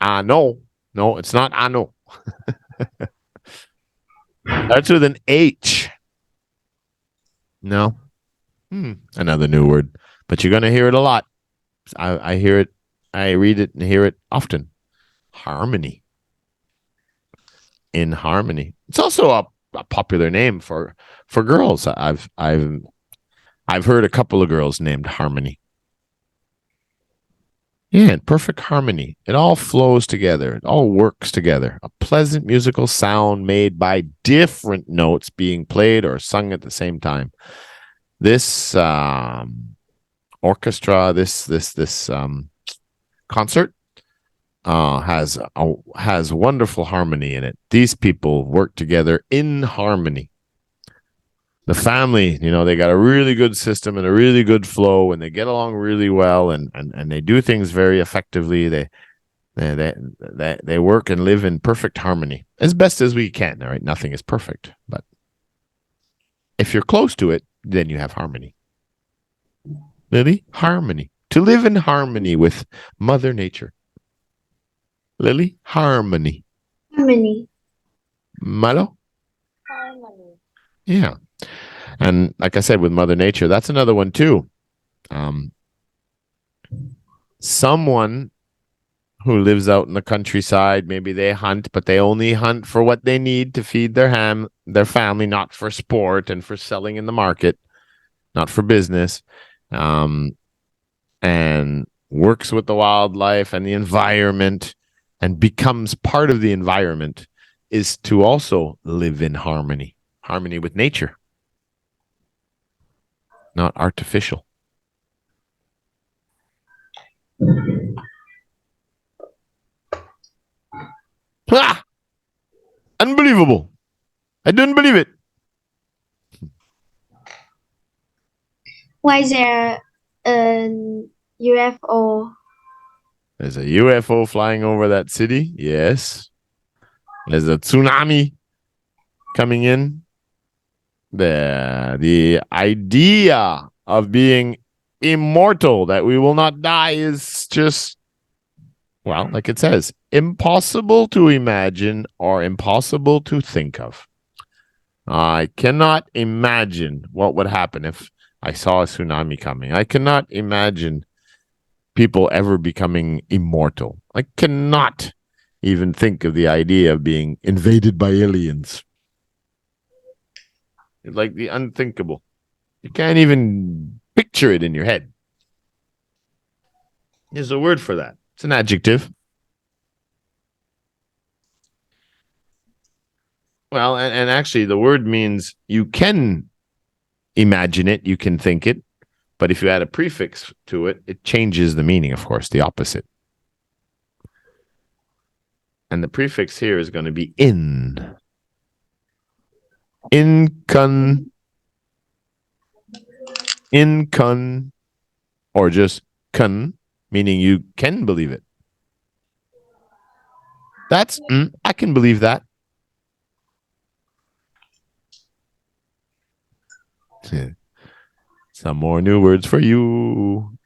No.
No. No, it's not ano. Starts with an H. No. Another new word. But you're going to hear it a lot. I hear it. I read it and hear it often. Harmony. In harmony. It's also a popular name for girls. I've heard a couple of girls named Harmony. Yeah, in perfect harmony. It all flows together. It all works together. A pleasant musical sound made by different notes being played or sung at the same time. This orchestra, this concert has wonderful harmony in it. These people work together in harmony. The family, they got a really good system and a really good flow, and they get along really well, and they do things very effectively. They work and live in perfect harmony as best as we can. All right, nothing is perfect, but if you're close to it, then you have harmony. Lily, harmony. To live in harmony with Mother Nature. Lily, harmony.
Harmony.
Malo?
Harmony.
Yeah. And like I said, with Mother Nature, that's another one too. Someone who lives out in the countryside, maybe they hunt, but they only hunt for what they need to feed their family, not for sport and for selling in the market, not for business, and works with the wildlife and the environment and becomes part of the environment, is to also live in harmony with nature. Not artificial. Ah! Unbelievable. I didn't believe it.
Why is there a UFO?
There's a UFO flying over that city. Yes. There's a tsunami coming in. The idea of being immortal, that we will not die, is just, well, like it says, impossible to imagine or impossible to think of. I cannot imagine what would happen if I saw a tsunami coming. I cannot imagine people ever becoming immortal. I cannot even think of the idea of being invaded by aliens. It's like the unthinkable. You can't even picture it in your head. There's a word for that. It's an adjective. Well, and actually the word means you can imagine it, you can think it, but if you add a prefix to it, it changes the meaning, of course, the opposite. And the prefix here is going to be in. Incon, or just con, meaning you can believe it. That's, I can believe that. Some more new words for you.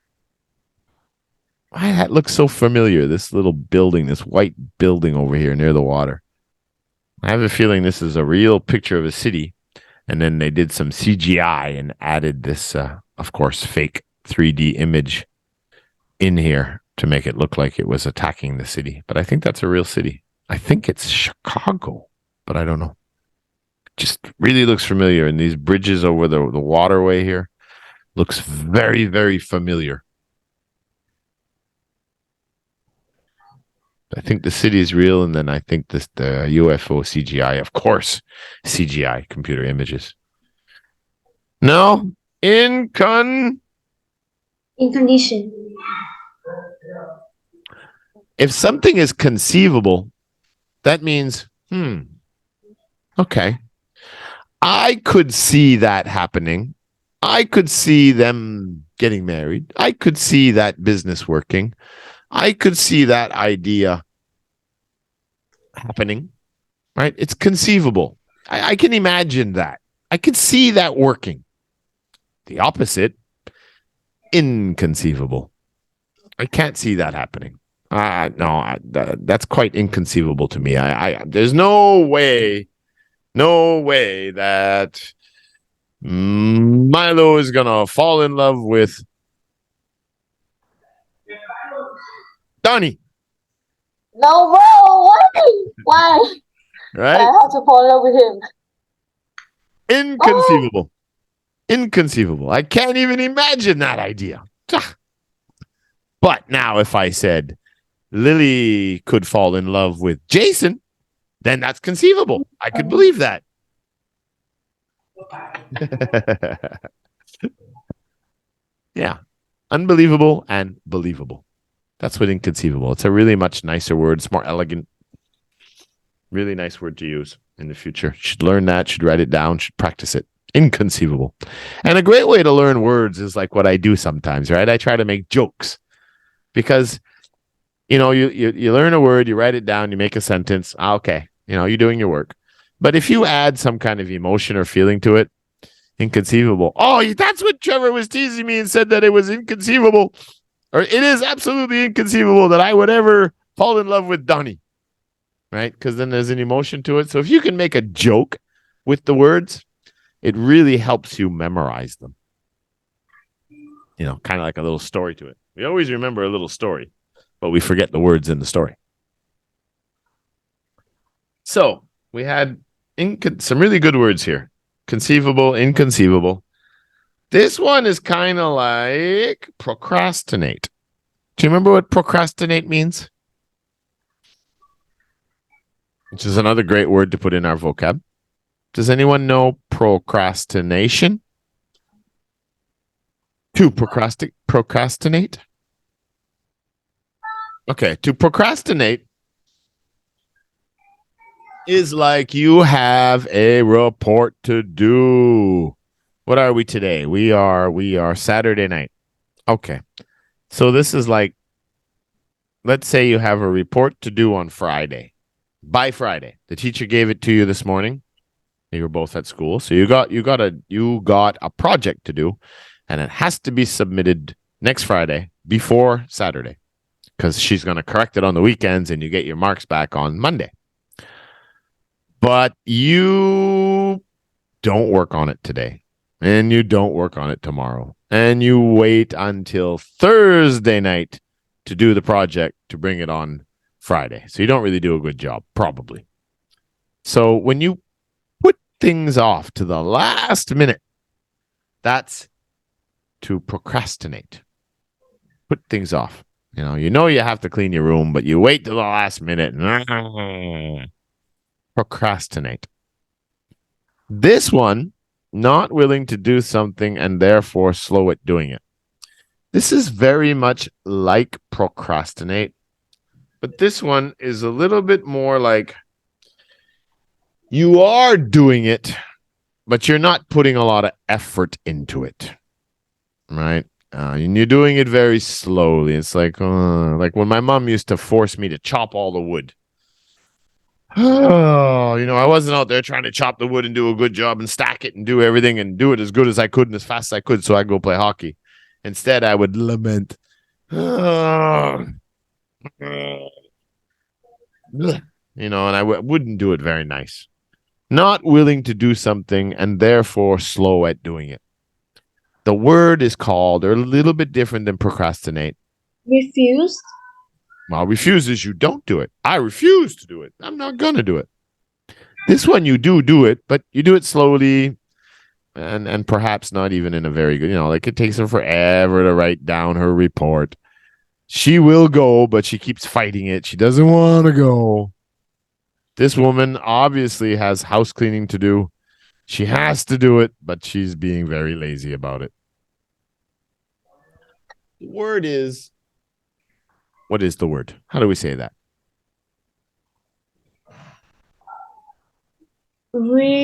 Why, that looks so familiar, this little building, this white building over here near the water. I have a feeling this is a real picture of a city, and then they did some CGI and added this, of course, fake 3D image in here to make it look like it was attacking the city. But I think that's a real city. I think it's Chicago, but I don't know. Just really looks familiar, and these bridges over the waterway here looks very, very familiar. I think the city is real, and then I think the UFO CGI, of course, CGI, computer images. No,
In condition.
If something is conceivable, that means, okay, I could see that happening. I could see them getting married. I could see that business working. I could see that idea happening, right? It's conceivable. I can imagine that. I can see that working. The opposite, inconceivable. I can't see that happening. That's quite inconceivable to me. There's no way that Milo is gonna fall in love with Donnie.
No, bro. Why? Why?
Right?
I have to fall in love with him.
Inconceivable. Inconceivable. I can't even imagine that idea. But now if I said Lily could fall in love with Jason, then that's conceivable. I could believe that. Yeah. Unbelievable and believable. That's what inconceivable. It's a really much nicer word. It's more elegant. Really nice word to use in the future. Should learn that, should write it down, should practice it. Inconceivable. And a great way to learn words is like what I do sometimes, right? I try to make jokes because, you learn a word, you write it down, you make a sentence. Okay. You're doing your work. But if you add some kind of emotion or feeling to it, inconceivable. Oh, that's what Trevor was teasing me and said that it was inconceivable. Or it is absolutely inconceivable that I would ever fall in love with Donnie. Right? Because then there's an emotion to it. So if you can make a joke with the words, it really helps you memorize them. Kind of like a little story to it. We always remember a little story, but we forget the words in the story. So we had some really good words here. Conceivable, inconceivable. This one is kind of like procrastinate. Do you remember what procrastinate means? Which is another great word to put in our vocab. Does anyone know procrastination? To procrastinate? Okay, to procrastinate is like you have a report to do. What are we today? We are Saturday night. Okay. So this is like, let's say you have a report to do on Friday. By Friday. The teacher gave it to you this morning. You were both at school. So you got a project to do, and it has to be submitted next Friday before Saturday. Because she's going to correct it on the weekends and you get your marks back on Monday. But you don't work on it today. And you don't work on it tomorrow. And you wait until Thursday night to do the project to bring it on Friday. So you don't really do a good job, probably. So when you put things off to the last minute, that's to procrastinate. Put things off. You have to clean your room, but you wait till the last minute. Procrastinate. This one, not willing to do something and therefore slow at doing it. This is very much like procrastinate, but this one is a little bit more like you are doing it, but you're not putting a lot of effort into it, right? And you're doing it very slowly. It's like when my mom used to force me to chop all the wood. Oh, I wasn't out there trying to chop the wood and do a good job and stack it and do everything and do it as good as I could and as fast as I could so I go play hockey. Instead, I would lament. And I wouldn't do it very nice. Not willing to do something and therefore slow at doing it. The word is called, they're a little bit different than procrastinate.
Refused?
Well, refuse is you don't do it. I refuse to do it. I'm not going to do it. This one, you do it, but you do it slowly and perhaps not even in a very good, like it takes her forever to write down her report. She will go, but she keeps fighting it. She doesn't want to go. This woman obviously has house cleaning to do. She has to do it, but she's being very lazy about it. The word is What is the word? How do we say that?
Reluctant.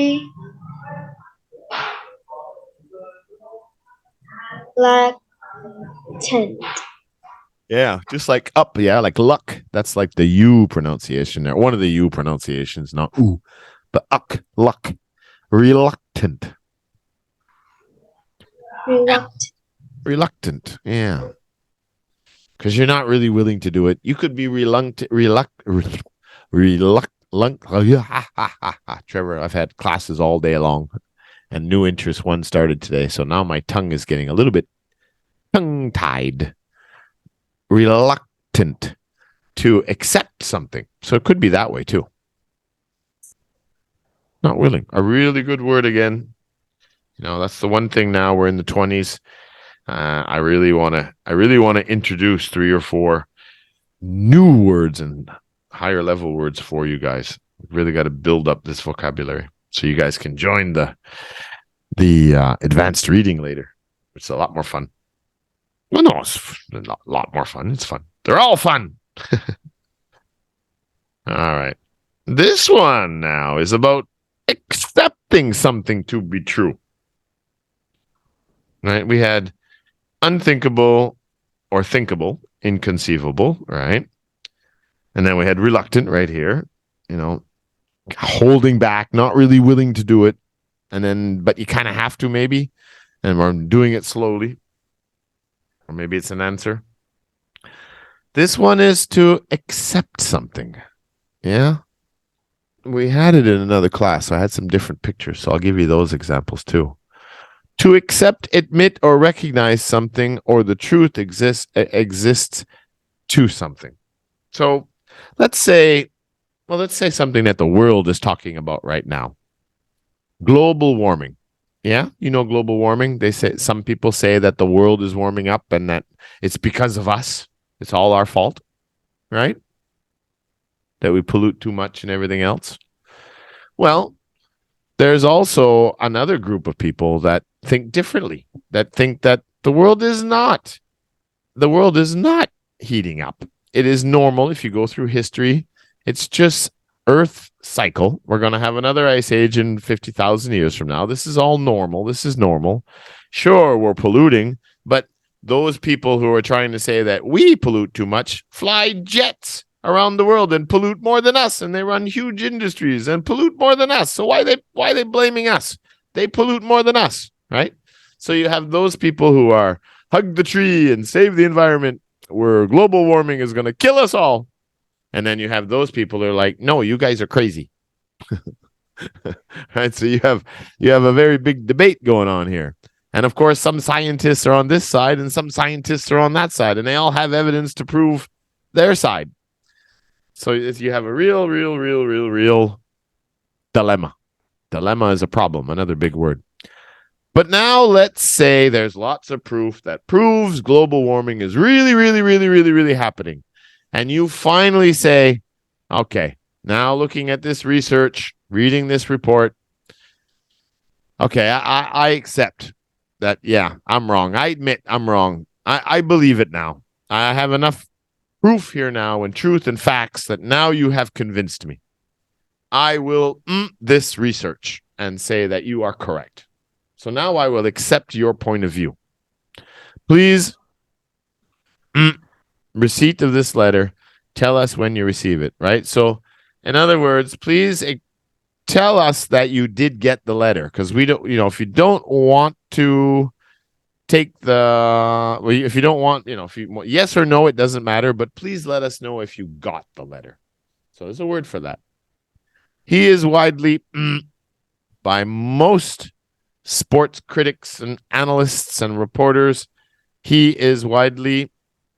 Yeah, just like up. Yeah, like luck. That's like the U pronunciation there. One of the U pronunciations, not ooh, but uck, luck. Reluctant. Reluctant. Yeah. Because you're not really willing to do it. You could be reluctant. Trevor, I've had classes all day long, and new interest one started today. So now my tongue is getting a little bit tongue-tied. Reluctant to accept something. So it could be that way too. Not willing. A really good word again. You know, that's the one thing now. We're in the 20s. I really want to introduce 3 or 4 new words and higher level words for you guys. We've really got to build up this vocabulary so you guys can join the advanced reading later. It's a lot more fun. Well, no, it's not a lot more fun. It's fun. They're all fun. All right. This one now is about accepting something to be true. Right? We had unthinkable or thinkable, inconceivable, right? And then we had reluctant right here, you know, holding back, not really willing to do it. And then, but you kind of have to maybe, and we're doing it slowly. Or maybe it's an answer. This one is to accept something. Yeah. We had it in another class. So I had some different pictures. So I'll give you those examples too. To accept, admit, or recognize something, or the truth exists to something. So let's say something that the world is talking about right now. Global warming. Yeah, you know global warming. Some people say that the world is warming up and that it's because of us. It's all our fault, right? That we pollute too much and everything else. Well, there's also another group of people that think differently, that think that the world is not heating up. It is normal if you go through history. It's just Earth cycle. We're going to have another ice age in 50,000 years from now. This is all normal. This is normal. Sure, we're polluting, but those people who are trying to say that we pollute too much fly jets around the world and pollute more than us, and they run huge industries and pollute more than us. So why are they blaming us? They pollute more than us, right? So you have those people who are hug the tree and save the environment, where global warming is going to kill us all. And then you have those people who are like, no, you guys are crazy. Right? So you have a very big debate going on here. And of course, some scientists are on this side and some scientists are on that side, and they all have evidence to prove their side. So if you have a real dilemma. Dilemma is a problem, another big word. But now let's say there's lots of proof that proves global warming is really happening. And you finally say, okay, now looking at this research, reading this report, okay, I accept that, yeah, I'm wrong. I admit I'm wrong. I believe it now. I have enough proof here now and truth and facts that now you have convinced me. I will this research and say that you are correct. So now I will accept your point of view. Please, receipt of this letter, tell us when you receive it, right? So in other words, please tell us that you did get the letter, because we don't, if you don't want to take if you don't want, if you want, yes or no, it doesn't matter, but please let us know if you got the letter. So there's a word for that. He is widely, by most sports critics and analysts and reporters, he is widely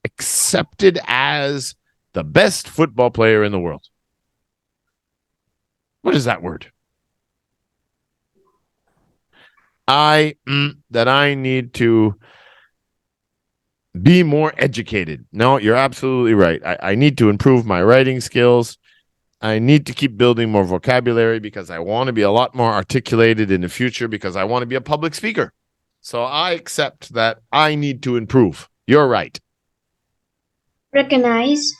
accepted as the best football player in the world. What is that word? That I need to be more educated. No, you're absolutely right. I need to improve my writing skills. I need to keep building more vocabulary because I want to be a lot more articulated in the future, because I want to be a public speaker. So I accept that I need to improve. You're right.
Recognize.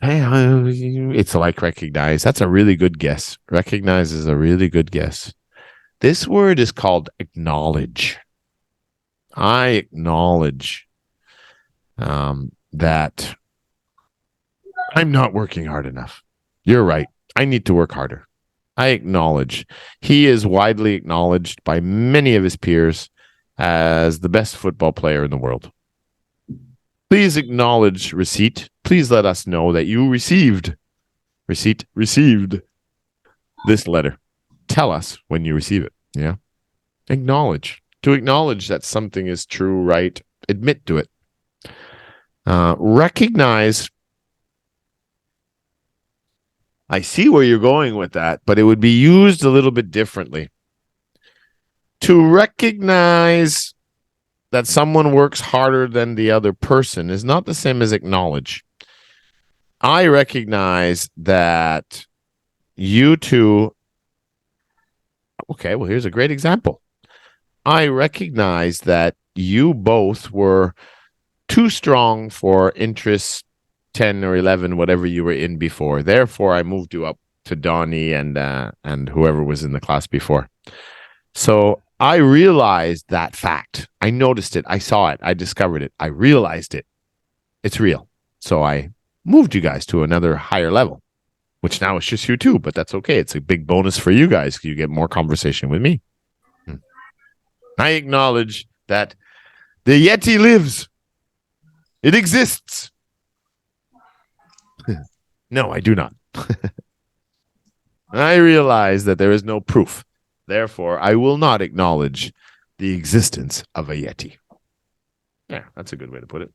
It's like recognize. That's a really good guess. Recognize is a really good guess. This word is called acknowledge. I acknowledge that I'm not working hard enough. You're right. I need to work harder. I acknowledge. He is widely acknowledged by many of his peers as the best football player in the world. Please acknowledge receipt. Please let us know that you received this letter. Tell us when you receive it. Yeah. Acknowledge. To acknowledge that something is true, right? Admit to it. Recognize. I see where you're going with that, but it would be used a little bit differently. To recognize that someone works harder than the other person is not the same as acknowledge. I recognize that you two. Okay, well, here's a great example. I recognize that you both were too strong for interest 10 or 11, whatever you were in before. Therefore, I moved you up to Donnie and whoever was in the class before. So I realized that fact. I noticed it. I saw it. I discovered it. I realized it. It's real. So I moved you guys to another higher level, which now it's just you two, but that's okay. It's a big bonus for you guys. You get more conversation with me. I acknowledge that the Yeti lives. It exists. No, I do not. I realize that there is no proof. Therefore, I will not acknowledge the existence of a Yeti. Yeah, that's a good way to put it.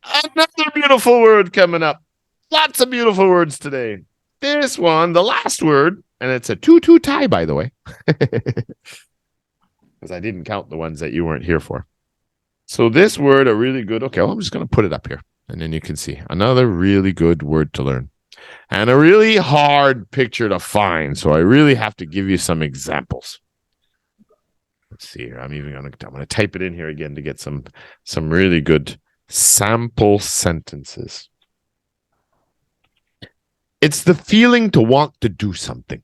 Another beautiful word coming up. Lots of beautiful words today. This one, the last word, and it's a 2-2 tie, by the way. Because I didn't count the ones that you weren't here for. So this word, a really good, okay, well, I'm just going to put it up here. And then you can see another really good word to learn. And a really hard picture to find. So I really have to give you some examples. Let's see here. I'm going to type it in here again to get some really good sample sentences. It's the feeling to want to do something.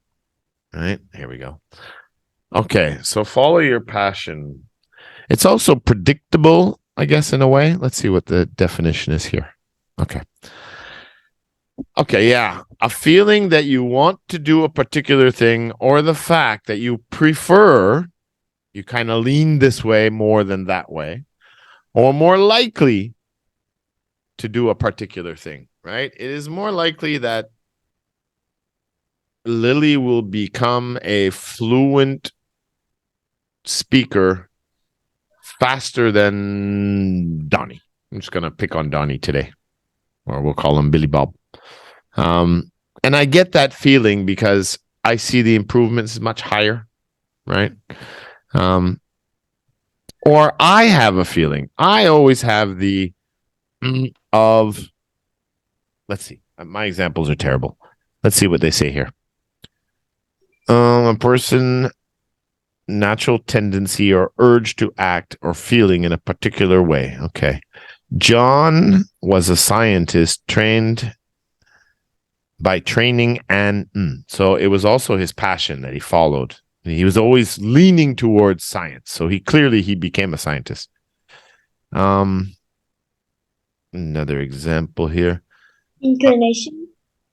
All right, here we go. Okay, so follow your passion. It's also predictable, I guess, in a way. Let's see what the definition is here. Okay, yeah. A feeling that you want to do a particular thing, or the fact that you prefer, you kind of lean this way more than that way, or more likely to do a particular thing, right? It is more likely that Lily will become a fluent speaker faster than Donnie. I'm just going to pick on Donnie today, or we'll call him Billy Bob. And I get that feeling because I see the improvements much higher, right? Or I have a feeling. I always have the of, let's see, my examples are terrible. Let's see what they say here. A person, natural tendency or urge to act or feeling in a particular way. Okay. John was a scientist trained by training and so it was also his passion that he followed. He was always leaning towards science. So he became a scientist. Another example here.
Inclination.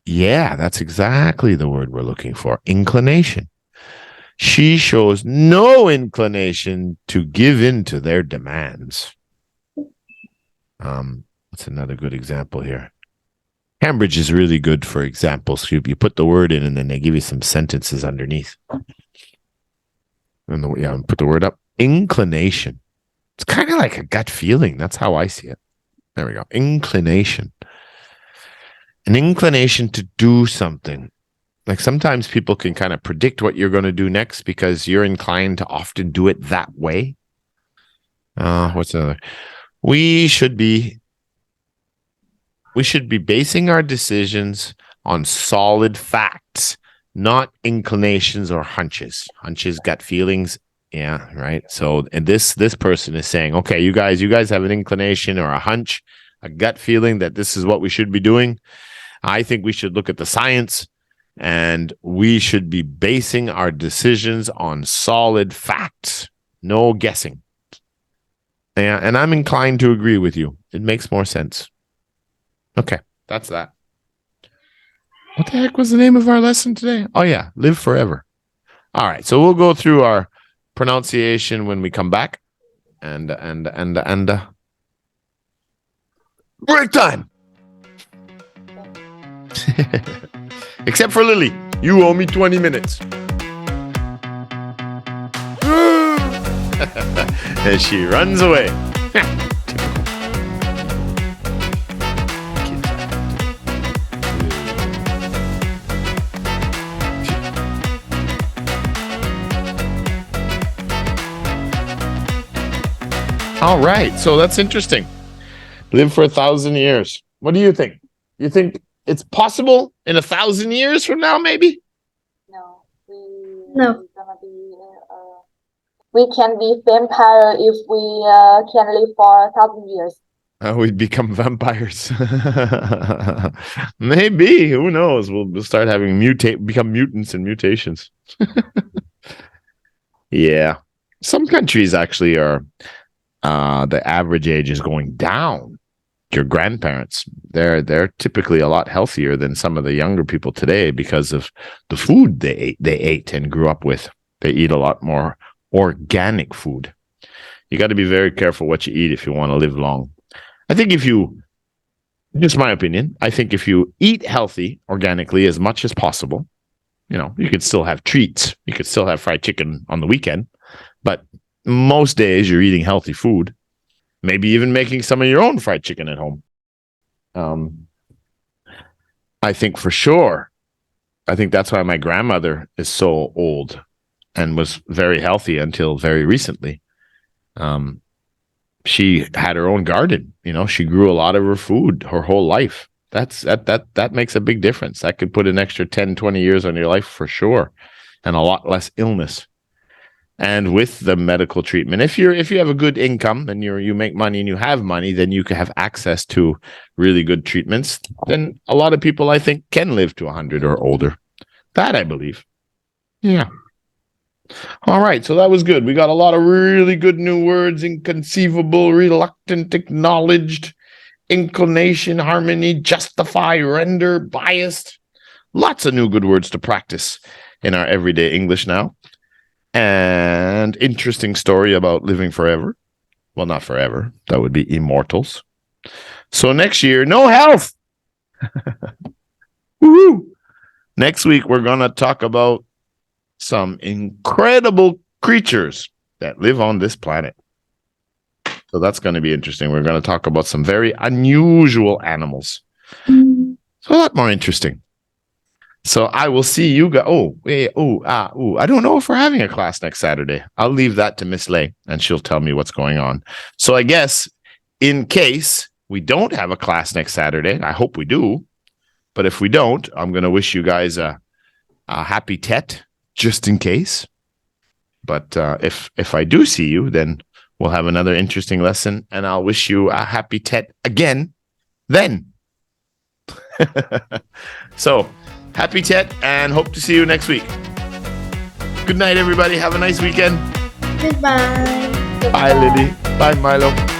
Yeah, that's exactly the word we're looking for. Inclination. She shows no inclination to give in to their demands. That's another good example here. Cambridge is really good for examples. You put the word in and then they give you some sentences underneath. And put the word up. Inclination. It's kind of like a gut feeling. That's how I see it. There we go. Inclination. An inclination to do something. Like sometimes people can kind of predict what you're going to do next because you're inclined to often do it that way. What's another? We should be basing our decisions on solid facts, not inclinations or hunches. Hunches, gut feelings, Yeah, right. So, and this person is saying, okay, you guys have an inclination or a hunch, a gut feeling that this is what we should be doing. I think we should look at the science, and we should be basing our decisions on solid facts, no guessing. Yeah, and I'm inclined to agree with you. It makes more sense. Okay, that's that. What the heck was the name of our lesson today? Oh yeah, live forever. All right, so we'll go through our pronunciation when we come back. And break time. Except for Lily. You owe me 20 minutes. And she runs away. All right, so that's interesting. Live for 1,000 years. What do you think? You think it's possible in 1,000 years from now, maybe?
No.
No.
We can be vampire if we can live for 1,000 years.
We'd become vampires. Maybe. Who knows? We'll start having become mutants and mutations. Yeah. Some countries actually are, the average age is going down. Your grandparents, they're typically a lot healthier than some of the younger people today because of the food they ate and grew up with. They eat a lot more organic food. You got to be very careful what you eat if you want to live long. I think just my opinion, I think if you eat healthy organically as much as possible, you could still have treats. You could still have fried chicken on the weekend, but most days you're eating healthy food, maybe even making some of your own fried chicken at home. I think for sure, I think that's why my grandmother is so old and was very healthy until very recently. She had her own garden. She grew a lot of her food her whole life. That makes a big difference. That could put an extra 10, 20 years on your life for sure, and a lot less illness. And with the medical treatment, if you have a good income and you make money and you have money, then you can have access to really good treatments. Then a lot of people, I think, can live to 100 or older. That I believe. Yeah. All right, so that was good. We got a lot of really good new words: inconceivable, reluctant, acknowledged, inclination, harmony, justify, render, biased. Lots of new good words to practice in our everyday English now. And interesting story about living forever. Well, not forever. That would be immortals. So next year, no health. Woohoo! Next week, we're going to talk about some incredible creatures that live on this planet. So that's going to be interesting. We're going to talk about some very unusual animals. So a lot more interesting. So I will see you guys. I don't know if we're having a class next Saturday. I'll leave that to Miss Lay, and she'll tell me what's going on. So I guess in case we don't have a class next Saturday, I hope we do. But if we don't, I'm going to wish you guys a happy Tet, just in case. But if I do see you, then we'll have another interesting lesson, and I'll wish you a happy Tet again then. So, happy Tet, and hope to see you next week. Good night, everybody. Have a nice weekend.
Goodbye.
Goodbye.
Bye, Lily. Bye, Milo.